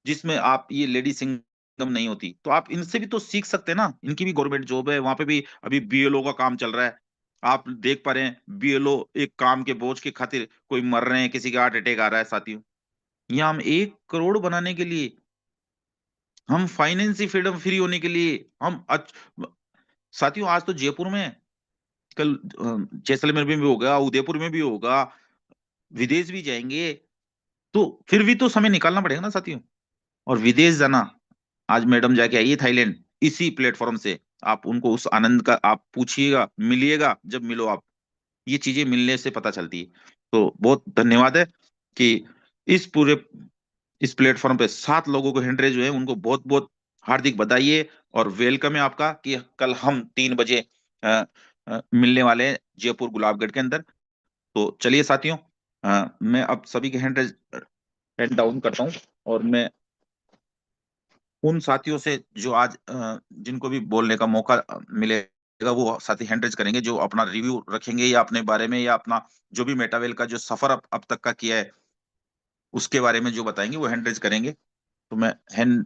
जिसमें आप ये लेडी सिंगम नहीं होती? तो आप इनसे भी तो सीख सकते हैं ना। इनकी भी गवर्नमेंट जॉब है, वहां पे भी अभी बीएलओ का काम चल रहा है। आप देख पा रहे हैं बीएलओ एक काम के बोझ के खातिर कोई मर रहे हैं, किसी का हार्ट अटैक आ रहा है साथियों। यहाँ हम 1 करोड़ बनाने के लिए, हम फाइनेंशियल फ्रीडम फ्री होने के लिए, साथियों आज तो जयपुर में, कल जैसलमेर में भी होगा, उदयपुर में भी होगा, विदेश भी जाएंगे। तो फिर भी तो समय निकालना पड़ेगा ना साथियों। और विदेश जाना, आज मैडम जाके आई है थाईलैंड, इसी प्लेटफॉर्म से। आप उनको उस आनंद का आप पूछिएगा, मिलिएगा, जब मिलो आप, ये चीजें मिलने से पता चलती है। तो बहुत धन्यवाद है कि इस पूरे इस प्लेटफॉर्म पे 7 लोगों को हैंड रेज हुए हैं, उनको बहुत बहुत हार्दिक बधाई है। और वेलकम है आपका कि कल हम 3 बजे मिलने वाले हैं जयपुर गुलाबगढ़ के अंदर। तो चलिए साथियों, मैं अब सभी के हैंड डाउन करता हूँ। और मैं उन साथियों से जो आज जिनको भी बोलने का मौका मिलेगा, वो साथी हैंड रेज करेंगे, जो अपना रिव्यू रखेंगे या अपने बारे में, या अपना जो भी मेटावेल का जो सफर अब तक का किया है उसके बारे में जो बताएंगे, वो हैंड रेज करेंगे। तो मैं हैंड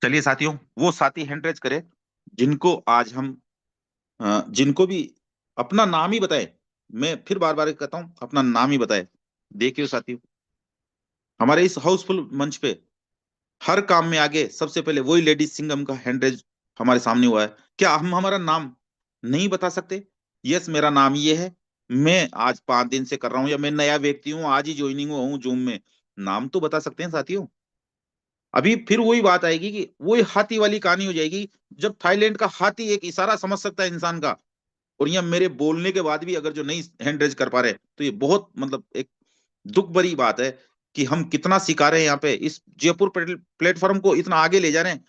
चलिए साथियों, वो साथी हैंड रेज करें जिनको आज हम जिनको भी अपना नाम ही बताए। मैं फिर बार बार कहता हूं, अपना नाम ही बताए। देखिए साथियों, हमारे इस हाउसफुल मंच पे हर काम में आगे सबसे पहले वही लेडीज सिंघम का हैंडरेज हमारे सामने हुआ है। क्या हम हमारा नाम नहीं बता सकते? यस, मेरा नाम ये है, मैं आज 5 दिन से कर रहा हूँ, या मैं नया व्यक्ति हूँ, आज ही ज्वाइनिंग हुआ हूँ जूम में। नाम तो बता सकते हैं साथियों। अभी फिर वही बात आएगी कि वही हाथी वाली कहानी हो जाएगी। जब थाईलैंड का हाथी एक इशारा समझ सकता है इंसान का, और यहाँ मेरे बोलने के बाद भी अगर जो नहीं हैंड रेज कर पा रहे, तो ये बहुत मतलब एक दुख भरी बात है कि हम कितना सिखा रहे हैं यहाँ पे, इस जयपुर प्लेटफॉर्म को इतना आगे ले जा रहे हैं,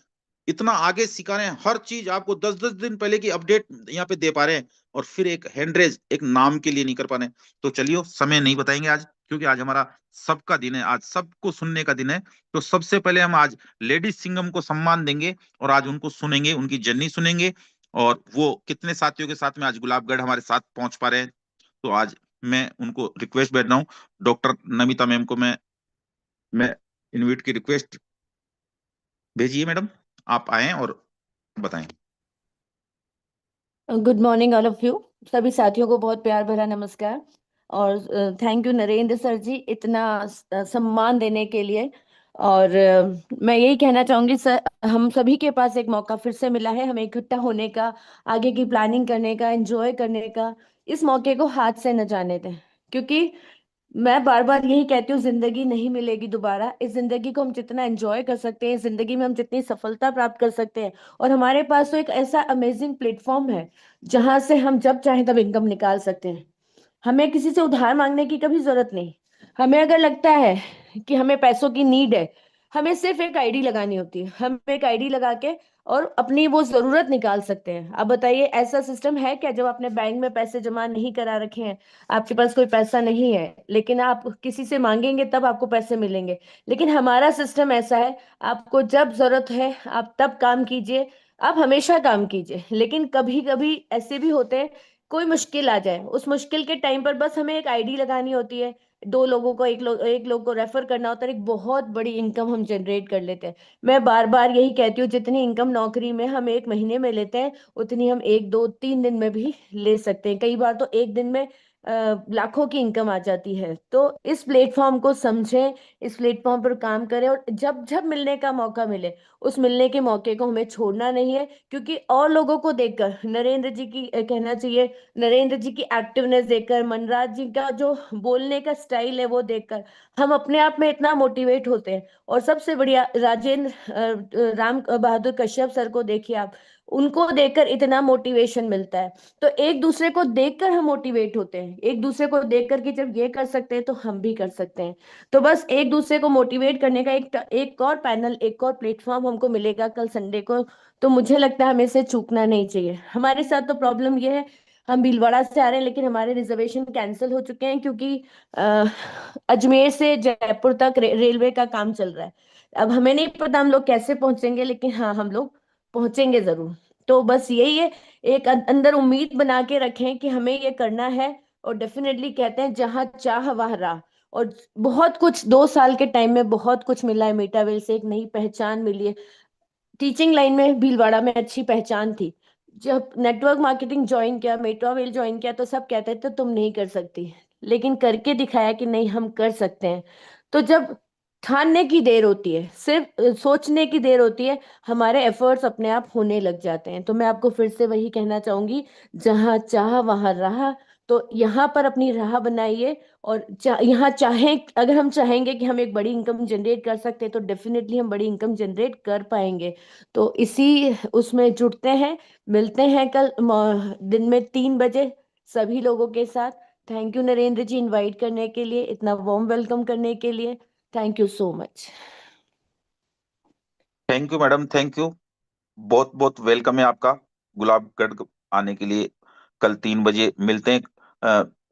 इतना आगे सिखा रहे हैं, हर चीज आपको 10-10 दिन पहले की अपडेट यहाँ पे दे पा रहे हैं, और फिर एक हैंडरेज एक नाम के लिए नहीं कर पा रहे हैं। तो चलिए, समय नहीं बताएंगे आज, क्योंकि आज हमारा सबका दिन है, आज सबको सुनने का दिन है। तो सबसे पहले हम आज लेडीज सिंघम को सम्मान देंगे, और आज उनको सुनेंगे, उनकी जर्नी सुनेंगे, और वो कितने साथियों के साथ में आज गुलाबगढ़ हमारे साथ पहुंच पा रहे हैं। तो आज मैं उनको रिक्वेस्ट भेज रहा हूँ, डॉक्टर नमिता मैम को मैं इनविट की रिक्वेस्ट भेजिए मैडम, आप आए और बताएं। Good morning all of you. सभी साथियों को बहुत प्यार भरा नमस्कार, और थैंक यू नरेंद्र सर जी इतना सम्मान देने के लिए। और मैं यही कहना चाहूंगी सर, हम सभी के पास एक मौका फिर से मिला है हमें इकट्ठा होने का, आगे की प्लानिंग करने का, एंजॉय करने का। इस मौके को हाथ से न जाने दें, क्योंकि मैं बार बार यही कहती हूँ, जिंदगी नहीं मिलेगी दोबारा। इस जिंदगी को हम जितना एंजॉय कर सकते हैं, इस जिंदगी में हम जितनी सफलता प्राप्त कर सकते हैं, और हमारे पास तो एक ऐसा अमेजिंग प्लेटफॉर्म है जहां से हम जब चाहें तब इनकम निकाल सकते हैं। हमें किसी से उधार मांगने की कभी जरूरत नहीं। हमें अगर लगता है कि हमें पैसों की नीड है, हमें सिर्फ एक आईडी लगानी होती है। हम एक आईडी लगा के और अपनी वो जरूरत निकाल सकते हैं। अब बताइए, ऐसा सिस्टम है क्या जब आपने बैंक में पैसे जमा नहीं करा रखे हैं, आपके पास कोई पैसा नहीं है, लेकिन आप किसी से मांगेंगे तब आपको पैसे मिलेंगे? लेकिन हमारा सिस्टम ऐसा है, आपको जब जरूरत है आप तब काम कीजिए, आप हमेशा काम कीजिए। लेकिन कभी कभी ऐसे भी होते हैं, कोई मुश्किल आ जाए, उस मुश्किल के टाइम पर बस हमें एक आईडी लगानी होती है, 2 लोगों को, एक लोग को रेफर करना होता है, एक बहुत बड़ी इनकम हम जनरेट कर लेते हैं। मैं बार बार यही कहती हूँ, जितनी इनकम नौकरी में हम एक महीने में लेते हैं, उतनी हम 1 2 3 दिन में भी ले सकते हैं। कई बार तो एक दिन में लाखों की इनकम आ जाती है। तो इस प्लेटफॉर्म को समझें, इस प्लेटफॉर्म पर काम करें, और जब जब मिलने का मौका मिले, उस मिलने के मौके को हमें छोड़ना नहीं है। क्योंकि और लोगों को देखकर, नरेंद्र जी की कहना चाहिए, नरेंद्र जी की एक्टिवनेस देखकर, मनराज जी का जो बोलने का स्टाइल है वो देखकर हम अपने आप में इतना मोटिवेट होते हैं। और सबसे बढ़िया, राजेंद्र राम बहादुर कश्यप सर को देखिए आप, उनको देखकर इतना मोटिवेशन मिलता है। तो एक दूसरे को देखकर हम मोटिवेट होते हैं, एक दूसरे को देखकर कि जब ये कर सकते हैं तो हम भी कर सकते हैं। तो बस एक दूसरे को मोटिवेट करने का एक और पैनल, एक और प्लेटफॉर्म हमको मिलेगा कल संडे को। तो मुझे लगता है हमें इसे चूकना नहीं चाहिए। हमारे साथ तो प्रॉब्लम ये है, हम भीलवाड़ा से आ रहे हैं, लेकिन हमारे रिजर्वेशन कैंसिल हो चुके हैं, क्योंकि अ, अजमेर से जयपुर तक रेलवे का काम चल रहा है। अब हमें नहीं पता हम लोग कैसे पहुंचेंगे, लेकिन हाँ, हम लोग पहुंचेंगे जरूर। तो बस यही है, एक अंदर उम्मीद बना के रखें कि हमें ये करना है। और डेफिनेटली कहते हैं, जहां चाह वहां राह। और बहुत कुछ 2 साल के टाइम में बहुत कुछ मिला है, मीटावेल से एक नई पहचान मिली है। टीचिंग लाइन में भीलवाड़ा में अच्छी पहचान थी। जब नेटवर्क मार्केटिंग ज्वाइन किया, मेट्रोवेल ज्वाइन किया, तो सब कहते थे तुम नहीं कर सकती, लेकिन करके दिखाया कि नहीं, हम कर सकते हैं। तो जब ठानने की देर होती है, सिर्फ सोचने की देर होती है, हमारे एफर्ट्स अपने आप होने लग जाते हैं। तो मैं आपको फिर से वही कहना चाहूंगी, जहां चाह वहां राह। तो यहाँ पर अपनी राह बनाइए, और यहाँ चाहें, अगर हम चाहेंगे कि हम एक बड़ी इनकम जनरेट कर सकते हैं, तो डेफिनेटली हम बड़ी इनकम जनरेट कर पाएंगे। तो इसी उसमें जुड़ते हैं, मिलते हैं कल दिन में 3 बजे सभी लोगों के साथ। Thank you Narendra ji, invite करने के लिए, इतना वार्म वेलकम करने के लिए। Thank you so much. Thank you madam, thank you. बहुत बहुत वेलकम है आपका गुलाबगढ़ आने के लिए। कल 3 बजे मिलते हैं।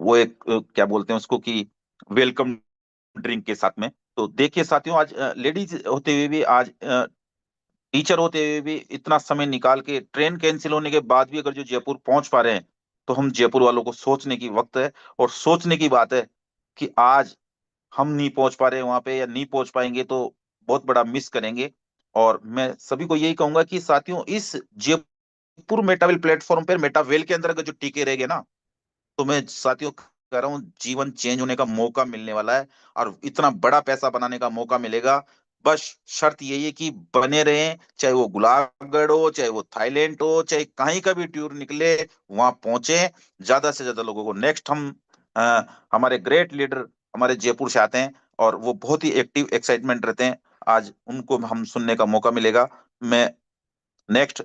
वो एक क्या बोलते हैं उसको कि वेलकम ड्रिंक के साथ में। तो देखिए साथियों, आज लेडीज होते हुए भी, आज टीचर होते हुए भी, इतना समय निकाल के ट्रेन कैंसिल होने के बाद भी अगर जो जयपुर पहुंच पा रहे हैं, तो हम जयपुर वालों को सोचने की वक्त है, और सोचने की बात है कि आज हम नहीं पहुंच पा रहे वहां पे, या नहीं पहुंच पाएंगे तो बहुत बड़ा मिस करेंगे। और मैं सभी को यही कहूंगा कि साथियों, इस जयपुर मेटावेल प्लेटफॉर्म पर, मेटावेल के अंदर अगर जो टीके रहेंगे ना, तो मैं साथियों कह रहा हूँ, जीवन चेंज होने का मौका मिलने वाला है, और इतना बड़ा पैसा बनाने का मौका मिलेगा। बस शर्त यही है कि बने रहें, चाहे वो गुलाबगढ़ हो, चाहे वो थाईलैंड हो, चाहे कहीं का भी टूर निकले, वहां पहुंचे। ज्यादा से ज्यादा लोगों को नेक्स्ट हम हमारे ग्रेट लीडर हमारे जयपुर से आते हैं और वो बहुत ही एक्टिव एक्साइटमेंट रहते हैं। आज उनको हम सुनने का मौका मिलेगा। मैं नेक्स्ट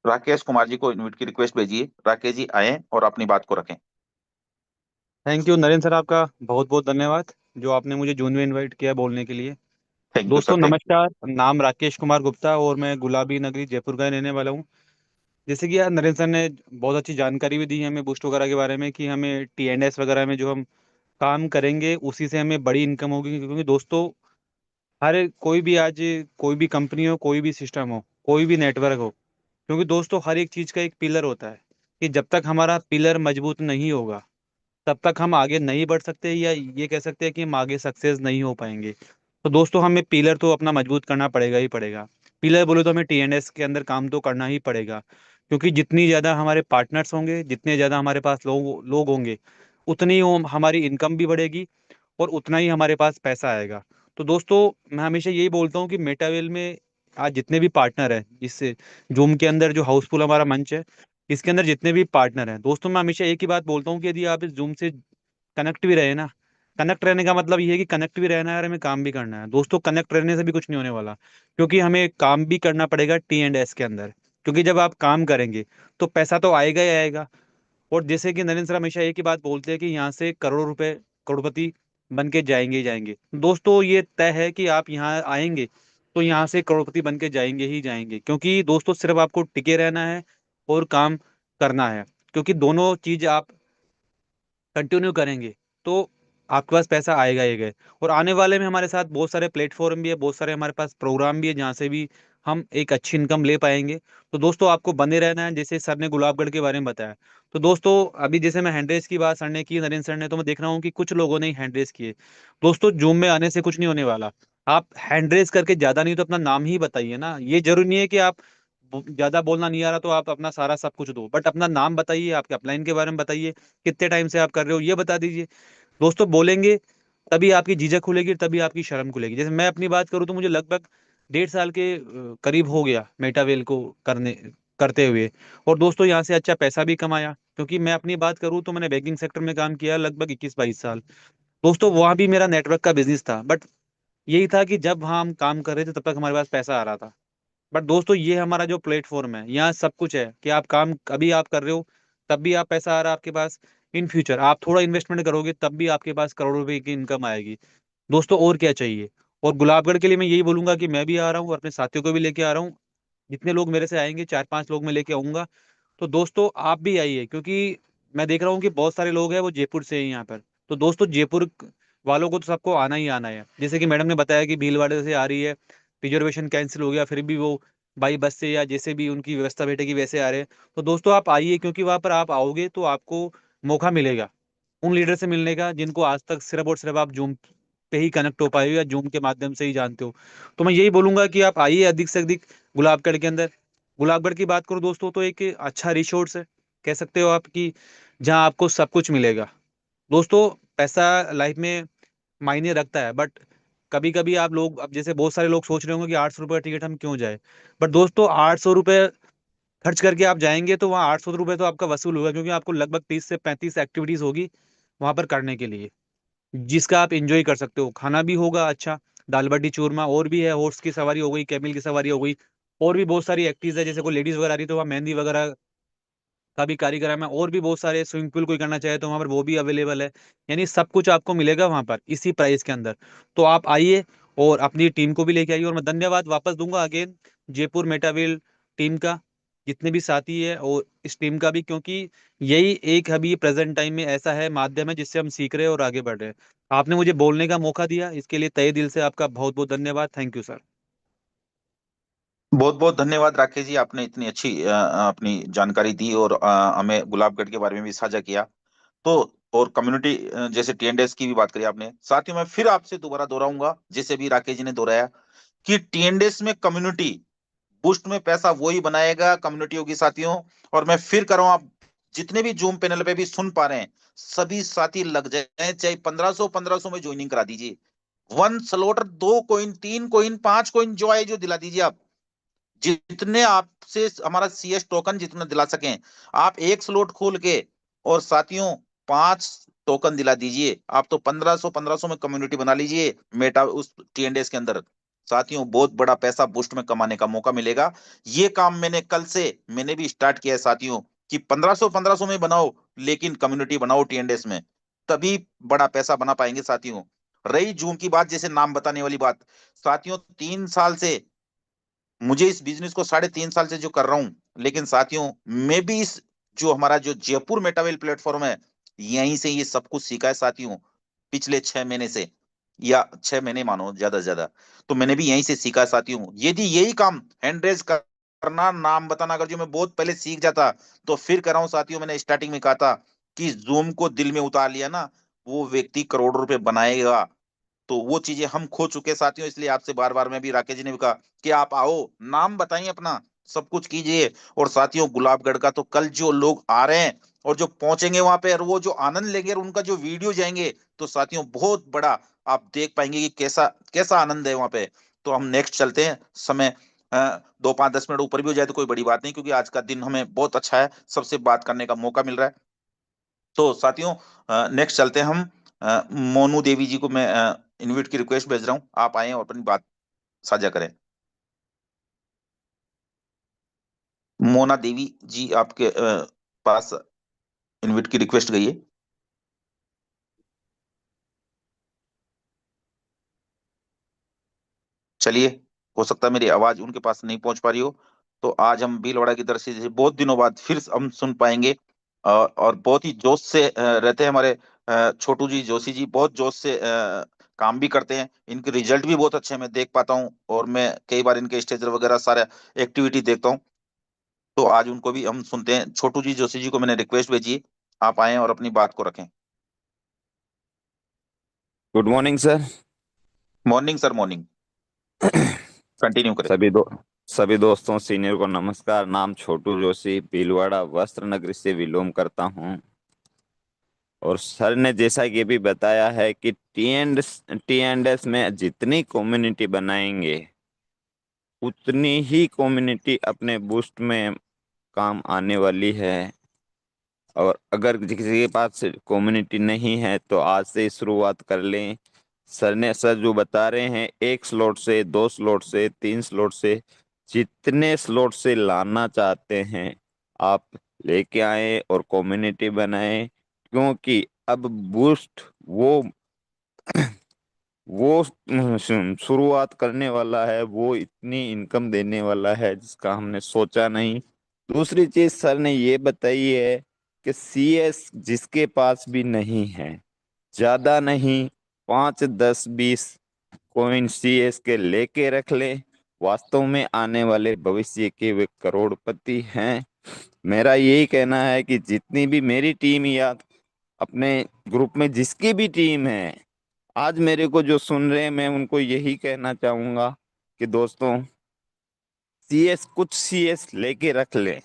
राकेश कुमार जी को इनविट की रिक्वेस्ट भेजिए। राकेश जी आए और अपनी बात को रखें। थैंक यू नरेंद्र सर, आपका बहुत बहुत धन्यवाद जो आपने मुझे जून में इनवाइट किया बोलने के लिए। थैंक यू दोस्तों सर, थैंक नमस्कार, नाम राकेश कुमार गुप्ता और मैं गुलाबी नगरी जयपुर का ही रहने वाला हूँ। जैसे कि यार नरेंद्र सर ने बहुत अच्छी जानकारी भी दी है हमें बूस्ट वगैरह के बारे में कि हमें टी एंड एस वगैरह में जो हम काम करेंगे उसी से हमें बड़ी इनकम होगी। क्योंकि दोस्तों हर कोई भी आज कोई भी कंपनी हो, कोई भी सिस्टम हो, कोई भी नेटवर्क हो, क्योंकि दोस्तों हर एक चीज़ का एक पिलर होता है कि जब तक हमारा पिलर मजबूत नहीं होगा तब तक हम आगे नहीं बढ़ सकते, या ये कह सकते हैं कि हम आगे सक्सेस नहीं हो पाएंगे। तो दोस्तों हमें पिलर तो अपना मजबूत करना पड़ेगा ही पड़ेगा। पिलर बोले तो हमें टी एंड एस के अंदर काम तो करना ही पड़ेगा, क्योंकि जितनी ज़्यादा हमारे पार्टनर्स होंगे, जितने ज़्यादा हमारे पास लोग लोग होंगे, उतनी हमारी इनकम भी बढ़ेगी और उतना ही हमारे पास पैसा आएगा। तो दोस्तों मैं हमेशा यही बोलता हूँ कि मेटावेल में आज जितने भी पार्टनर हैं, जिससे जूम के अंदर जो हाउसफुल हमारा मंच है, इसके अंदर जितने भी पार्टनर हैं, दोस्तों मैं हमेशा एक ही बात बोलता हूँ कि यदि आप इस जूम से कनेक्ट भी रहे ना, कनेक्ट रहने का मतलब ये है कि कनेक्ट भी रहना है और हमें काम भी करना है। दोस्तों कनेक्ट रहने से भी कुछ नहीं होने वाला, क्योंकि हमें काम भी करना पड़ेगा टी एंड एस के अंदर। क्योंकि जब आप काम करेंगे तो पैसा तो आएगा ही आएगा। और जैसे कि नरेंद्र सर हमेशा एक ही बात बोलते हैं कि यहाँ से करोड़ों रुपए, करोड़पति बन के जाएंगे ही जाएंगे। दोस्तों ये तय है कि आप यहाँ आएंगे तो यहाँ से करोड़पति बन के जाएंगे ही जाएंगे, क्योंकि दोस्तों सिर्फ आपको टिके रहना है और काम करना है। क्योंकि दोनों चीज आप कंटिन्यू करेंगे तो आपके पास पैसा आएगा ही आएगा। और आने वाले में हमारे साथ बहुत सारे प्लेटफॉर्म भी है, बहुत सारे हमारे पास प्रोग्राम भी है जहाँ से भी हम एक अच्छी इनकम ले पाएंगे। तो दोस्तों आपको बने रहना है। जैसे सर ने गुलाबगढ़ के बारे में बताया, तो दोस्तों अभी जैसे मैं हैंड रेस की बात सर ने की, नरेंद्र सर ने, तो मैं देख रहा हूँ कि कुछ लोगों ने हैंड रेस किए। दोस्तों जूम में आने से कुछ नहीं होने वाला। आप हैंड रेस करके ज्यादा नहीं तो अपना नाम ही बताइए ना। ये जरूरी नहीं है कि आप ज्यादा बोलना नहीं आ रहा तो आप अपना सारा सब कुछ दो, बट अपना नाम बताइए, आपके अपलाइन के बारे में बताइए, कितने टाइम से आप कर रहे हो ये बता दीजिए। दोस्तों बोलेंगे तभी आपकी झिझक खुलेगी, तभी आपकी शर्म खुलेगी। जैसे मैं अपनी बात करूँ तो मुझे लगभग 1.5 साल के करीब हो गया मेटावेल को करते हुए। और दोस्तों यहाँ से अच्छा पैसा भी कमाया। क्योंकि मैं अपनी बात करूँ तो मैंने बैंकिंग सेक्टर में काम किया लगभग 21-22 साल। दोस्तों वहाँ भी मेरा नेटवर्क का बिजनेस था, बट यही था कि जब हम काम कर रहे थे तब तक हमारे पास पैसा आ रहा था। बट दोस्तों ये हमारा जो प्लेटफॉर्म है, यहाँ सब कुछ है कि आप काम अभी आप कर रहे हो तब भी आप पैसा आ रहा है आपके पास। इन फ्यूचर आप थोड़ा इन्वेस्टमेंट करोगे तब भी आपके पास करोड़ों रुपए की इनकम आएगी। दोस्तों और क्या चाहिए। और गुलाबगढ़ के लिए मैं यही बोलूंगा कि मैं भी आ रहा हूँ और अपने साथियों को भी लेके आ रहा हूँ। जितने लोग मेरे से आएंगे 4-5 लोग मैं लेके आऊंगा। तो दोस्तों आप भी आइए, क्योंकि मैं देख रहा हूँ कि बहुत सारे लोग हैं वो जयपुर से हैं यहाँ पर। तो दोस्तों जयपुर वालों को तो सबको आना ही आना है। जैसे कि मैडम ने बताया कि भीलवाड़े से आ रही है, रिजर्वेशन कैंसिल हो गया, फिर भी वो बाई बस से या जैसे भी उनकी व्यवस्था बैठेगी वैसे आ रहे हैं। तो दोस्तों आप आइए, क्योंकि वहां पर आप आओगे तो आपको मौका मिलेगा उन लीडर से मिलने का जिनको आज तक सिर्फ और सिर्फ आप जूम पे ही कनेक्ट हो पाए हो या जूम के माध्यम से ही जानते हो। तो मैं यही बोलूंगा कि आप आइए अधिक से अधिक गुलाबगढ़ के अंदर। गुलाबगढ़ की बात करूं दोस्तों तो एक अच्छा रिसोर्स है, कह सकते हो आप, कि जहां आपको सब कुछ मिलेगा। दोस्तों पैसा लाइफ में मायने रखता है, बट कभी कभी आप लोग, अब जैसे बहुत सारे लोग सोच रहे होंगे कि 800 रुपये का टिकट हम क्यों जाए। बट दोस्तों 800 रुपये खर्च करके आप जाएंगे तो वहाँ 800 रुपये तो आपका वसूल होगा, क्योंकि आपको लगभग 30 से 35 एक्टिविटीज होगी वहां पर करने के लिए, जिसका आप इंजॉय कर सकते हो। खाना भी होगा अच्छा, दाल बाटी चूरमा, और भी है, हॉर्स की सवारी हो गई, कैमिल की सवारी हो गई, और भी बहुत सारी एक्टिविटीज है। जैसे कोई लेडीज वगैरह आ रही तो वहाँ मेहंदी वगैरह का भी कार्यक्रम है, और भी बहुत सारे, स्विमिंग पूल कोई करना चाहे तो वहाँ पर वो भी अवेलेबल है। यानी सब कुछ आपको मिलेगा वहाँ पर इसी प्राइस के अंदर। तो आप आइए और अपनी टीम को भी लेके आइए। और मैं धन्यवाद वापस दूंगा अगेन जयपुर मेटावेल टीम का, जितने भी साथी है, और इस टीम का भी, क्योंकि यही एक अभी प्रेजेंट टाइम में ऐसा है माध्यम है जिससे हम सीख रहे हैं और आगे बढ़ रहे हैं। आपने मुझे बोलने का मौका दिया, इसके लिए तहे दिल से आपका बहुत बहुत धन्यवाद। Thank you sir. बहुत बहुत धन्यवाद राकेश जी, आपने इतनी अच्छी अपनी जानकारी दी और हमें गुलाबगढ़ के बारे में भी साझा किया। तो और कम्युनिटी जैसे टीएनडीएस की भी बात करी आपने। साथियों मैं फिर आपसे दोबारा दोहराऊंगा जैसे भी राकेश जी ने दोहराया कि टीएनडीएस में कम्युनिटी बूस्ट में पैसा वही बनाएगा, कम्युनिटी होगी साथियों। और मैं फिर कर रहा हूं, आप जितने भी जूम पैनल पे भी सुन पा रहे हैं सभी साथी लग जाए, चाहे 1500 में ज्वाइनिंग करा दीजिए। 1 स्लॉट, 2 कॉइन, 3 कॉइन, 5 कॉइन जो आए जो दिला दीजिए आप, जितने आपसे हमारा CS टोकन जितना दिला सकें आप, एक स्लॉट खोल के, और साथियों 5 टोकन दिला दीजिए। आप तो 1500 में कम्युनिटी बना लीजिए मेटा उस TNDS के अंदर। साथियों बहुत बड़ा पैसा बूस्ट में कमाने का मौका मिलेगा। ये काम मैंने भी स्टार्ट किया है साथियों, कि 1500 में बनाओ, लेकिन कम्युनिटी बनाओ TNDS में, तभी बड़ा पैसा बना पाएंगे साथियों। रही जूम की बात, जैसे नाम बताने वाली बात, साथियों 3 साल से, मुझे इस बिजनेस को 3.5 साल से जो कर रहा हूं, लेकिन साथियों मैं भी इस, जो हमारा जो जयपुर मेटावेल प्लेटफॉर्म है, यहीं से ये सब कुछ सीखा है साथियों, पिछले 6 महीने से, या 6 महीने मानो ज्यादा से ज्यादा, तो मैंने भी यहीं से सीखा है साथियों। यदि यही काम हैंड रेज करना, नाम बताना, अगर जो मैं बहुत पहले सीख जाता, तो फिर कर रहा हूँ साथियों, मैंने स्टार्टिंग में कहा था कि जूम को दिल में उतार लिया ना, वो व्यक्ति करोड़ों रुपए बनाएगा। तो वो चीजें हम खो चुके हैं साथियों, इसलिए आपसे बार बार, मैं भी राकेश जी ने भी कहा कि आप आओ, नाम बताइए अपना, सब कुछ कीजिए। और साथियों गुलाबगढ़ का तो कल जो लोग आ रहे हैं और जो पहुंचेंगे वहां पे, और वो जो आनंद लेंगे और उनका जो वीडियो जाएंगे, तो साथियों बहुत बड़ा आप देख पाएंगे कि कैसा कैसा आनंद है वहां पे। तो हम नेक्स्ट चलते हैं, समय 2 5 10 मिनट ऊपर भी हो जाए तो कोई बड़ी बात नहीं, क्योंकि आज का दिन हमें बहुत अच्छा है, सबसे बात करने का मौका मिल रहा है। तो साथियों नेक्स्ट चलते हैं हम। मोनू देवी जी को मैं इनविट की रिक्वेस्ट भेज रहा हूँ, आप आए और अपनी बात साझा करें। मोना देवी जी आपके पास इनविट की रिक्वेस्ट गई है। चलिए, हो सकता है मेरी आवाज उनके पास नहीं पहुंच पा रही हो, तो आज हम भीलवाड़ा की तरफ से बहुत दिनों बाद फिर हम सुन पाएंगे। और बहुत ही जोश से रहते हैं हमारे छोटू जी, जोशी जी बहुत जोश से काम भी करते हैं, इनके रिजल्ट भी बहुत अच्छे हैं, मैं देख पाता हूँ, और मैं कई बार इनके स्टेज वगैरह सारा एक्टिविटी देखता हूँ। तो आज उनको भी हम सुनते हैं। छोटू जी, जोशी जी को मैंने रिक्वेस्ट भेजी है, आप आए और अपनी बात को रखें। Good morning sir. Morning sir, morning, continue करें। सभी दो सभी दोस्तों सीनियर को नमस्कार। नाम छोटू जोशी, भीलवाड़ा वस्त्र नगरी से बिलोंग करता हूं। और सर ने जैसा कि अभी बताया है कि टी एंड एस में जितनी कम्युनिटी बनाएंगे उतनी ही कम्युनिटी अपने बूस्ट में काम आने वाली है। और अगर किसी के पास कम्युनिटी नहीं है तो आज से ही शुरुआत कर लें। सर जो बता रहे हैं, 1 स्लॉट से, 2 स्लॉट से, 3 स्लॉट से, जितने स्लॉट से लाना चाहते हैं आप लेके आए और कम्युनिटी बनाएं। क्योंकि अब बूस्ट वो शुरुआत करने वाला है, वो इतनी इनकम देने वाला है जिसका हमने सोचा नहीं। दूसरी चीज सर ने ये बताई है कि CS जिसके पास भी नहीं है, ज्यादा नहीं, 5 10 20 कॉइन CS के लेके रख ले। वास्तव में आने वाले भविष्य के वे करोड़पति हैं। मेरा यही कहना है कि जितनी भी मेरी टीम या अपने ग्रुप में जिसकी भी टीम है, आज मेरे को जो सुन रहे हैं, मैं उनको यही कहना चाहूंगा कि दोस्तों कुछ CS लेके रख ले।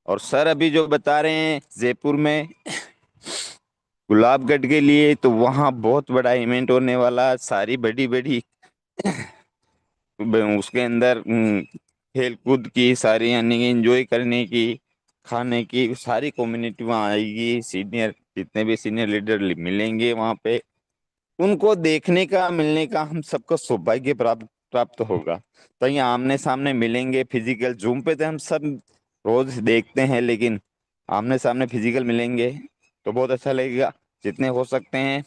और सर अभी जो बता रहे हैं जयपुर में गुलाबगढ़ के लिए, तो वहाँ बहुत बड़ा इवेंट होने वाला, सारी बड़ी बड़ी उसके अंदर खेल कूद की सारी, यानी कि एंजॉय करने की, खाने की सारी कम्युनिटी वहाँ आएगी। सीनियर जितने भी सीनियर लीडर मिलेंगे वहाँ पे, उनको देखने का, मिलने का हम सबको सौभाग्य प्राप्त प्राप्त होगा। तो यहाँ आमने सामने मिलेंगे फिजिकल। जूम पे तो हम सब रोज देखते हैं, लेकिन आमने सामने फिजिकल मिलेंगे तो बहुत अच्छा लगेगा। जितने हो सकते हैं,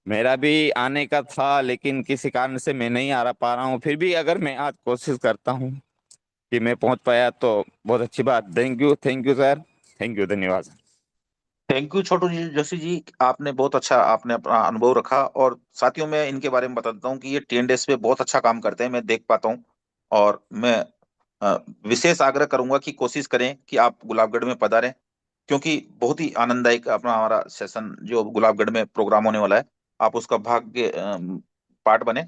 मेरा भी आने का था लेकिन किसी कारण से मैं नहीं आ पा रहा हूँ, फिर भी अगर मैं आज कोशिश करता हूँ कि मैं पहुंच पाया तो बहुत अच्छी बात। Thank you sir, thank you, धन्यवाद। थैंक यू छोटू जी, जोशी जी, आपने बहुत अच्छा आपने अपना अनुभव रखा। और साथियों मैं इनके बारे में बता देता हूँ कि ये TNDS पे बहुत अच्छा काम करते हैं, मैं देख पाता हूँ। और मैं विशेष आग्रह करूंगा कि कोशिश करें कि आप गुलाबगढ़ में पधारें, क्योंकि बहुत ही आनंददायक अपना हमारा सेशन जो गुलाबगढ़ में प्रोग्राम होने वाला है, आप उसका पार्ट बने।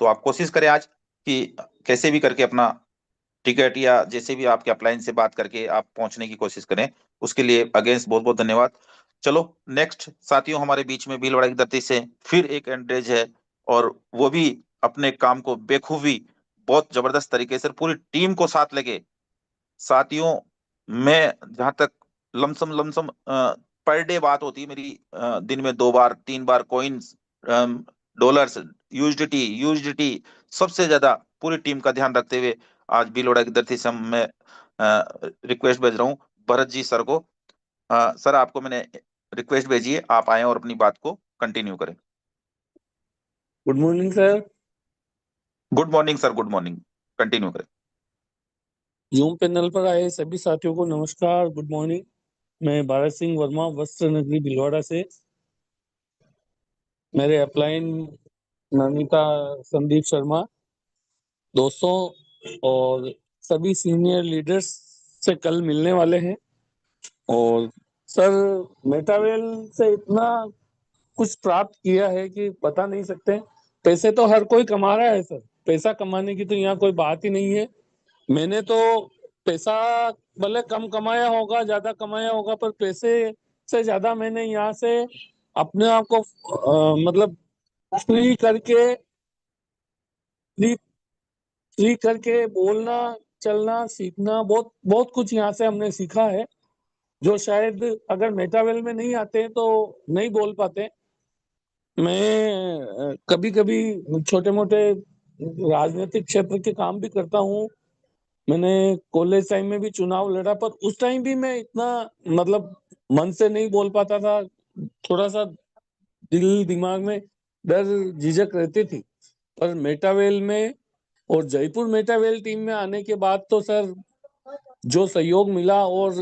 तो आप कोशिश करें आज कि कैसे भी करके अपना टिकट या जैसे भी आपके अपलाइन से बात करके आप पहुंचने की कोशिश करें। उसके लिए अगेंस्ट बहुत बहुत धन्यवाद। चलो नेक्स्ट साथियों, हमारे बीच में भीलवाड़ा की धरती से फिर एक एंड्रेज है, और वो भी अपने काम को बेखूबी बहुत जबरदस्त तरीके से पूरी टीम को साथ लेके। साथियों, मैं जहां तक लमसम लमसम पर डे बात होती है मेरी, दिन में 2 बार 3 बार कॉइन्स, डॉलर्स, यूएसडीटी सबसे ज्यादा पूरी टीम का ध्यान रखते हुए आज बिलोड़ा की धरती से मैं रिक्वेस्ट भेज रहा हूँ भरत जी सर को। सर, आपको मैंने रिक्वेस्ट भेजी है, आप आए और अपनी बात को कंटिन्यू करें। Good morning sir. Good morning sir, good morning, continue करें। जूम पैनल पर आए सभी साथियों को नमस्कार, गुड मॉर्निंग। मैं भारत सिंह वर्मा, वस्त्र नगरी भिलवाड़ा से। मेरे अपलाइन नमिता संदीप शर्मा दोस्तों और सभी सीनियर लीडर्स से कल मिलने वाले हैं। और सर, मेटावेल से इतना कुछ प्राप्त किया है कि बता नहीं सकते। पैसे तो हर कोई कमा रहा है सर, पैसा कमाने की तो यहाँ कोई बात ही नहीं है। मैंने तो पैसा भले कम कमाया होगा, ज्यादा कमाया होगा, पर पैसे से ज्यादा मैंने यहाँ से अपने आप को मतलब फ्री करके फ्री फ्री करके बोलना, चलना, सीखना, बहुत बहुत कुछ यहाँ से हमने सीखा है, जो शायद अगर मेटावेल में नहीं आते तो नहीं बोल पाते। मैं कभी कभी छोटे मोटे राजनीतिक क्षेत्र के काम भी करता हूँ। मैंने कॉलेज टाइम में भी चुनाव लड़ा, पर उस टाइम भी मैं इतना मतलब मन से नहीं बोल पाता था। थोड़ा सा दिल दिमाग में डर झिझक रहती थी। पर मेटावेल में और जयपुर मेटावेल टीम में आने के बाद तो सर जो सहयोग मिला और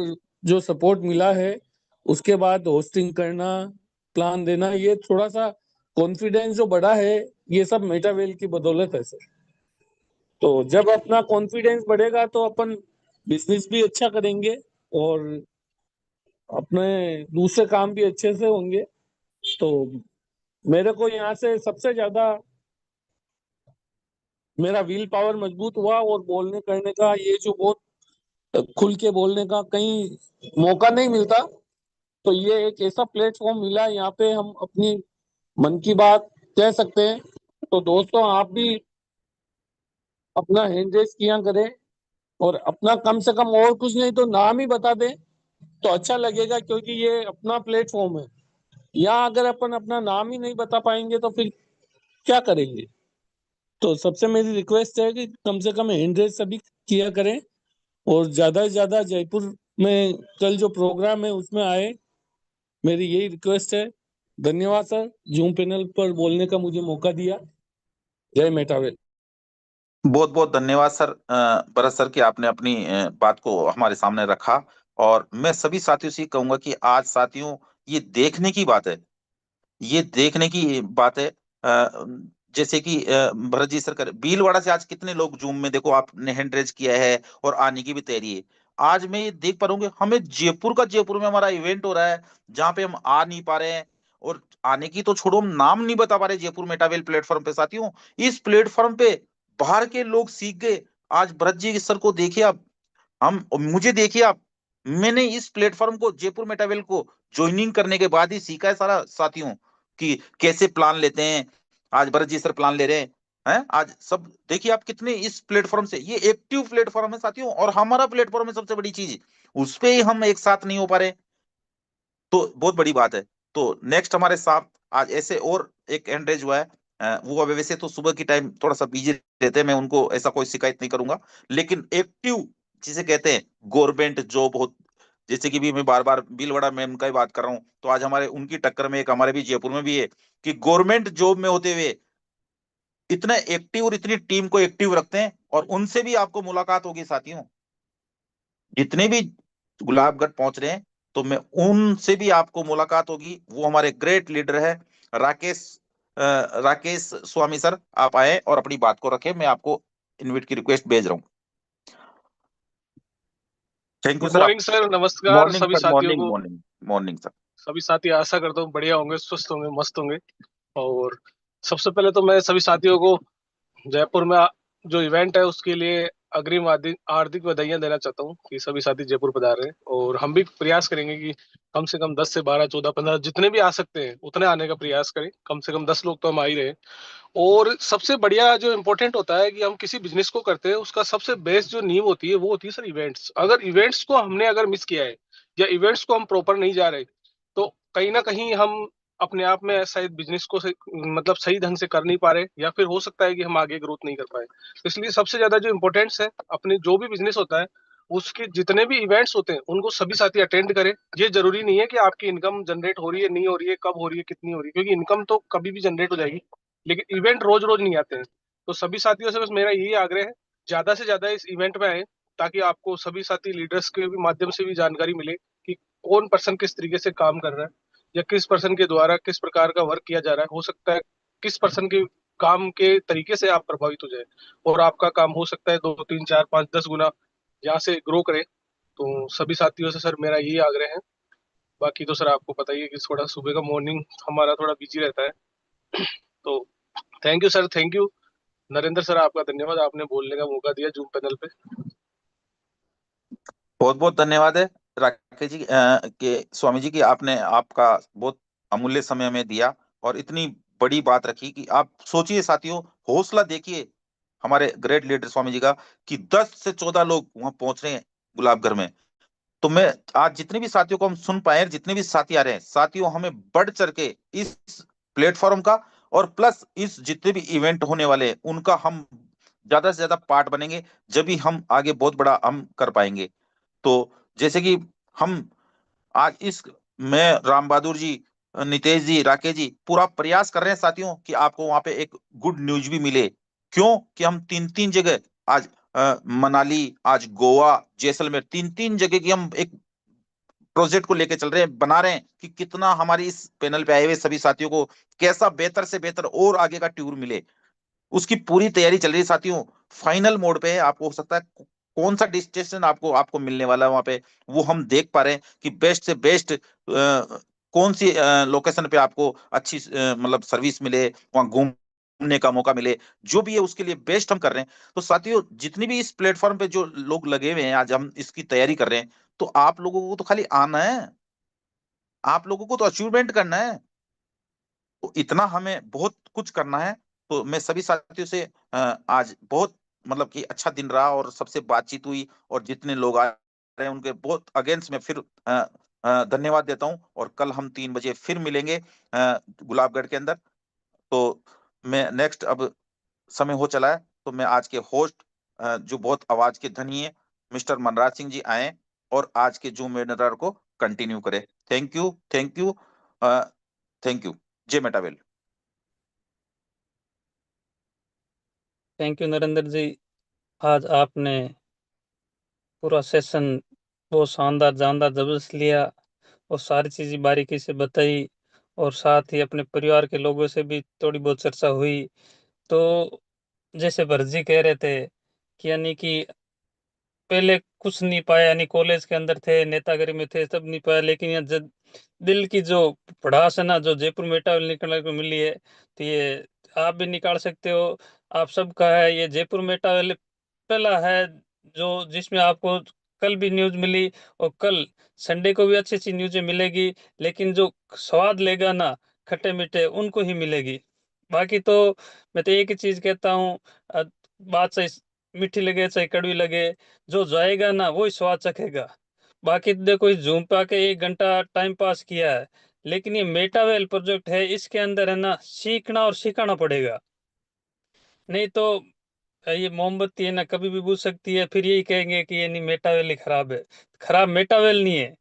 जो सपोर्ट मिला है, उसके बाद होस्टिंग करना, प्लान देना, ये थोड़ा सा कॉन्फिडेंस जो बढ़ा है, ये सब मेटावेल की बदौलत है सर। तो जब अपना कॉन्फिडेंस बढ़ेगा तो अपन बिजनेस भी अच्छा करेंगे और अपने दूसरे काम भी अच्छे से होंगे। तो मेरे को यहाँ से सबसे ज्यादा मेरा विल पावर मजबूत हुआ और बोलने करने का, ये जो बहुत खुल के बोलने का कहीं मौका नहीं मिलता, तो ये एक ऐसा प्लेटफॉर्म मिला, यहाँ पे हम अपनी मन की बात कह सकते हैं। तो दोस्तों, आप भी अपना हैंड रेस किया करें और अपना कम से कम और कुछ नहीं तो नाम ही बता दें तो अच्छा लगेगा, क्योंकि ये अपना प्लेटफॉर्म है। यहाँ अगर अपन अपना नाम ही नहीं बता पाएंगे तो फिर क्या करेंगे। तो सबसे मेरी रिक्वेस्ट है कि कम से कम हैंड रेस सभी किया करें और ज्यादा से ज्यादा जयपुर में कल जो प्रोग्राम है उसमें आए, मेरी यही रिक्वेस्ट है। धन्यवाद सर, जूम पैनल पर बोलने का मुझे मौका दिया। जय मेटावेल। बहुत बहुत धन्यवाद सर, भरत सर, कि आपने अपनी बात को हमारे सामने रखा। और मैं सभी साथियों से कहूंगा कि आज साथियों, ये देखने की बात है, ये देखने की बात है। जैसे कि भरत जी सर कर भीलवाड़ा से आज कितने लोग जूम में, देखो आपने हैंड रेज किया है और आने की भी तैयारी है। आज मैं ये देख पा रहा हूँ कि हमें जयपुर में हमारा इवेंट हो रहा है, जहाँ पे हम आ नहीं पा रहे हैं। और आने की तो छोड़ो, हम नाम नहीं बता पा रहे जयपुर मेटावेल प्लेटफॉर्म पे। साथियों, इस प्लेटफॉर्म पे बाहर के लोग सीख गए। आज भरत जी सर को देखिए आप, हम मुझे देखिए आप, मैंने इस प्लेटफॉर्म को, जयपुर मेटावेल को ज्वाइनिंग करने के बाद ही सीखा है सारा साथियों, कि कैसे प्लान लेते हैं। आज भरत जी सर प्लान ले रहे हैं आज सब देखिए आप कितने इस प्लेटफॉर्म से, ये एक्टिव प्लेटफॉर्म है साथियों, और हमारा प्लेटफॉर्म है सबसे बड़ी चीज, उस पे ही हम एक साथ नहीं हो पा रहे, तो बहुत बड़ी बात है। तो नेक्स्ट हमारे साथ आज ऐसे और एक एंड्रेज हुआ है। वो अब वैसे तो सुबह की टाइम थोड़ा सा बिजी रहते हैं, मैं उनको ऐसा कोई शिकायत नहीं करूंगा, लेकिन एक्टिव जिसे कहते हैं गवर्नमेंट जॉब हो, जैसे कि भी मैं बार बार भीलवाड़ा मैम का ही बात कर रहा हूँ, तो आज हमारे उनकी टक्कर में एक हमारे भी जयपुर में भी है, कि गवर्नमेंट जॉब में होते हुए इतना एक्टिव और इतनी टीम को एक्टिव रखते हैं। और उनसे भी आपको मुलाकात होगी साथियों, जितने भी गुलाबगढ़ पहुंच रहे हैं, तो मैं उनसे भी आपको मुलाकात होगी। वो हमारे ग्रेट लीडर है राकेश, राकेश स्वामी सर, आप आए और अपनी बात को रखें। मैं आपको इनविट की रिक्वेस्ट भेज रहा हूँ। Thank you good sir. आप मॉर्निंग सर, नमस्कार मॉर्निंग सभी सर, साथियों मॉर्निंग को। Morning morning sir. सभी साथी आशा करता हूँ बढ़िया होंगे, स्वस्थ होंगे, मस्त होंगे। और सबसे पहले तो मैं सभी साथियों को जयपुर में जो इवेंट है उसके लिए अग्रिम हार्दिक हार्दिक बधाइयां देना चाहता हूँ कि सभी साथी जयपुर पधार रहे हैं। और हम भी प्रयास करेंगे कि कम से कम 10 से 12, 14, 15 जितने भी आ सकते हैं उतने आने का प्रयास करें। कम से कम 10 लोग तो हम आ ही रहे हैं। और सबसे बढ़िया जो इम्पोर्टेंट होता है कि हम किसी बिजनेस को करते हैं, उसका सबसे बेस्ट जो नींव होती है वो होती है सर इवेंट्स। अगर इवेंट्स को हमने अगर मिस किया है या इवेंट्स को हम प्रॉपर नहीं जा रहे, तो कहीं ना कहीं हम अपने आप में शायद बिजनेस को मतलब सही ढंग से कर नहीं पा रहे, या फिर हो सकता है कि हम आगे ग्रोथ नहीं कर पाए। इसलिए सबसे ज्यादा जो इम्पोर्टेंट्स है अपने जो भी बिजनेस होता है, उसके जितने भी इवेंट्स होते हैं उनको सभी साथी अटेंड करें। ये जरूरी नहीं है कि आपकी इनकम जनरेट हो रही है, नहीं हो रही है, कब हो रही है, कितनी हो रही है, क्योंकि इनकम तो कभी भी जनरेट हो जाएगी, लेकिन इवेंट रोज रोज नहीं आते हैं। तो सभी साथियों से बस मेरा यही आग्रह है, ज्यादा से ज्यादा इस इवेंट में आए, ताकि आपको सभी साथी लीडर्स के भी माध्यम से भी जानकारी मिले कि कौन पर्सन किस तरीके से काम कर रहा है, या किस पर्सन के द्वारा किस प्रकार का वर्क किया जा रहा है। हो सकता है किस पर्सन के काम के तरीके से आप प्रभावित हो जाए और आपका काम हो सकता है 2, 3, 4, 5, 10 गुना यहाँ से ग्रो करे। तो सभी साथियों से सर मेरा यही आग्रह है। बाकी तो सर आपको पता ही है कि थोड़ा सुबह का मॉर्निंग हमारा थोड़ा बिजी रहता है। तो thank you sir, thank you Narendra sir, आपका धन्यवाद, आपने बोलने का मौका दिया जूम पैनल पे। बहुत बहुत धन्यवाद है राकेश जी के स्वामी जी की, आपने आपका बहुत अमूल्य समय हमें दिया और इतनी बड़ी बात रखी कि आप सोचिए साथियों, हौसला देखिए हमारे ग्रेट लीडर स्वामी जी का कि 10 से 14 लोग वहां पहुंच रहे हैं गुलाब घर में। तो मैं आज जितने भी साथियों को हम सुन पाए, जितने भी साथी आ रहे हैं, साथियों हमें बढ़ चढ़ के इस प्लेटफॉर्म का और प्लस इस जितने भी इवेंट होने वाले हैं उनका हम ज्यादा से ज्यादा पार्ट बनेंगे, जब भी हम आगे बहुत बड़ा हम कर पाएंगे। तो जैसे कि हम आज इस मैं राम बहादुर जी, नितेश जी, राकेश जी पूरा प्रयास कर रहे हैं साथियों कि आपको वहां पे एक गुड न्यूज भी मिले। क्यों कि हम तीन तीन जगह आज मनाली, आज गोवा, जैसलमेर, तीन तीन जगह की हम एक प्रोजेक्ट को लेके चल रहे हैं, बना रहे हैं कि कितना हमारी इस पैनल पे आए हुए सभी साथियों को कैसा बेहतर से बेहतर और आगे का टूर मिले, उसकी पूरी तैयारी चल रही है साथियों। फाइनल मोड पे है, आपको हो सकता है कौन सा डेस्टिनेशन आपको आपको मिलने वाला है वहां पे, वो हम देख पा रहे हैं कि बेस्ट से बेस्ट कौन सी लोकेशन पे आपको अच्छी मतलब सर्विस मिले, वहां घूमने का मौका मिले, जो भी है उसके लिए बेस्ट हम कर रहे हैं। तो साथियों जितनी भी इस प्लेटफॉर्म पे जो लोग लगे हुए हैं, आज हम इसकी तैयारी कर रहे हैं, तो आप लोगों को तो खाली आना है, आप लोगों को तो अचीवमेंट करना है। तो इतना हमें बहुत कुछ करना है। तो मैं सभी साथियों से आज बहुत मतलब कि अच्छा दिन रहा और सबसे बातचीत हुई, और जितने लोग आ रहे हैं उनके बहुत अगेंस्ट में फिर धन्यवाद देता हूं। और कल हम 3 बजे फिर मिलेंगे गुलाबगढ़ के अंदर। तो मैं नेक्स्ट अब समय हो चला है, तो मैं आज के होस्ट जो बहुत आवाज के धनी है मिस्टर मनराज सिंह जी आए और आज के जूम वेबिनार को कंटिन्यू करें। Thank you, thank you, thank you. जय मेटावेल। थैंक यू नरेंद्र जी। आज आपने पूरा सेशन बहुत शानदार जानदार जबरदस्त लिया और सारी चीज़ें बारीकी से बताई, और साथ ही अपने परिवार के लोगों से भी थोड़ी बहुत चर्चा हुई। तो जैसे भरत कह रहे थे कि यानी कि पहले कुछ नहीं पाया, यानी कॉलेज के अंदर थे, नेतागिरी में थे, तब नहीं पाया, लेकिन यहाँ जब दिल की जो भड़ास है ना, जो जयपुर मेटावेल निकलने को मिली है, तो ये आप भी निकाल सकते हो। आप सबका है ये जयपुर मेटावेल पहला है जो जिसमें आपको कल भी न्यूज मिली और कल संडे को भी अच्छी अच्छी न्यूज़ें मिलेगी, लेकिन जो स्वाद लेगा ना खट्टे मीठे उनको ही मिलेगी। बाकी तो मैं तो एक ही चीज कहता हूँ, बात सही मीठी लगे चाहे कड़वी लगे, जो जाएगा ना वही स्वाद चखेगा। बाकी तो देखो इस जूम पे आके 1 घंटा टाइम पास किया है, लेकिन ये मेटावेल प्रोजेक्ट है, इसके अंदर है ना सीखना और सिखाना पड़ेगा। नहीं तो ये मोमबत्ती है ना कभी भी बुझ सकती है, फिर यही कहेंगे कि ये नहीं मेटावेल ही खराब है। खराब मेटावेल नहीं है,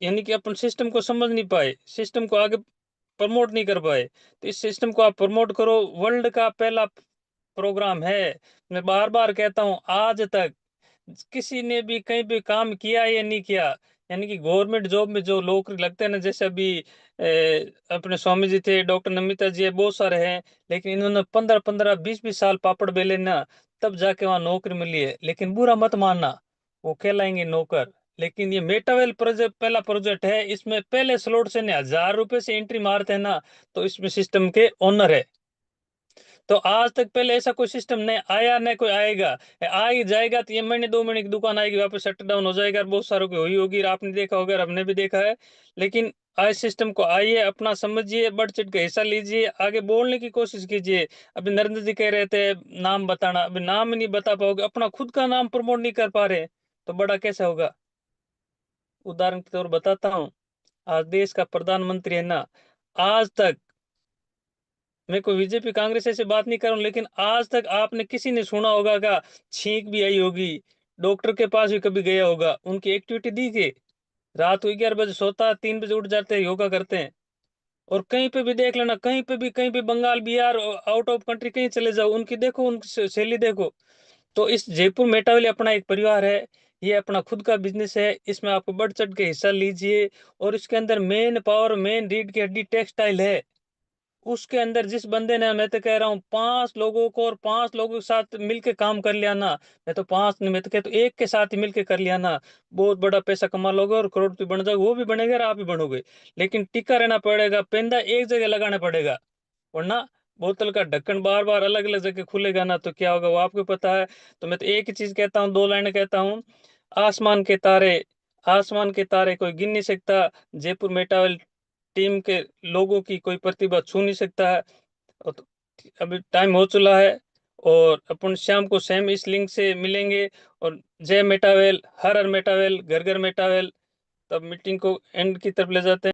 यानी कि अपन सिस्टम को समझ नहीं पाए, सिस्टम को आगे प्रमोट नहीं कर पाए। तो इस सिस्टम को आप प्रमोट करो। वर्ल्ड का पहला प्रोग्राम है। मैं बार बार कहता हूं, आज तक किसी ने भी कहीं पे काम किया या नहीं किया, यानी कि गवर्नमेंट जॉब में जो लोग लगते हैं ना, जैसे अभी अपने स्वामी जी थे, डॉक्टर नमिता जी है, बहुत सारे हैं, लेकिन इन्होंने 15-15, 20-20 साल पापड़ बेले ना, तब जाके वहां नौकरी मिली है। लेकिन बुरा मत मानना, वो कहलाएंगे नौकर। लेकिन ये मेटावेल प्रोजेक्ट पहला प्रोजेक्ट है, इसमें पहले स्लॉट से 1000 रुपए से एंट्री मारते हैं ना, तो इसमें सिस्टम के ओनर है। तो आज तक पहले ऐसा कोई सिस्टम नहीं आया, न कोई आएगा। आ ही जाएगा तो ये महीने 2 महीने की दुकान आएगी, वापस शट डाउन हो जाएगा, और बहुत सारों की हुई होगी, आपने देखा होगा, हमने भी देखा है। लेकिन आज सिस्टम को आइए, अपना समझिए, बढ़ चढ़ के हिस्सा लीजिए, आगे बोलने की कोशिश कीजिए। अभी नरेंद्र जी कह रहे थे नाम बताना, अभी नाम ही नहीं बता पाओगे, अपना खुद का नाम प्रमोट नहीं कर पा रहे तो बड़ा कैसे होगा। उदाहरण के तौर बताता हूँ, आज देश का प्रधानमंत्री है ना, आज तक, मैं कोई बीजेपी कांग्रेस से बात नहीं कर रहा हूँ, लेकिन आज तक आपने किसी ने सुना होगा का छींक भी आई होगी, डॉक्टर के पास भी कभी गया होगा, उनकी एक्टिविटी दी के रात को 11 बजे सोता, 3 बजे उठ जाते हैं, योगा करते हैं। और कहीं पे भी देख लेना, कहीं पे Bengal, Bihar, out of country कहीं चले जाओ, उनकी देखो, उनकी शैली देखो। तो इस जयपुर मेटा वाले अपना एक परिवार है, ये अपना खुद का बिजनेस है, इसमें आपको बढ़ चढ़ के हिस्सा लीजिए। और इसके अंदर मेन पावर, मेन रीढ़ की हड्डी टेक्सटाइल है। उसके अंदर जिस बंदे ने, मैं तो कह रहा हूँ 5 लोगों को, और 5 लोगों के साथ मिलके काम कर लिया ना, मैं तो 5 नहीं, मैं तो कहता हूँ 1 के साथ ही मिलके कर लिया ना, बहुत बड़ा पैसा कमा लोगे और करोड़पति बन जाओगे, वो भी बनेगा और आप भी बनोगे। लेकिन टिका रहना पड़ेगा, पेंदा एक जगह लगाना पड़ेगा, वरना बोतल का ढक्कन बार बार अलग अलग जगह खुलेगा ना, तो क्या होगा वो आपको पता है। तो मैं तो एक ही चीज कहता हूँ, 2 लाइनें कहता हूँ, आसमान के तारे, आसमान के तारे कोई गिन नहीं सकता, जयपुर मेटावेल टीम के लोगों की कोई प्रतिभा छू नहीं सकता है। और तो अभी टाइम हो चला है, और अपन शाम को सेम इस लिंक से मिलेंगे। और जय मेटावेल, हर हर मेटावेल, घर घर मेटावेल। तब मीटिंग को एंड की तरफ ले जाते हैं।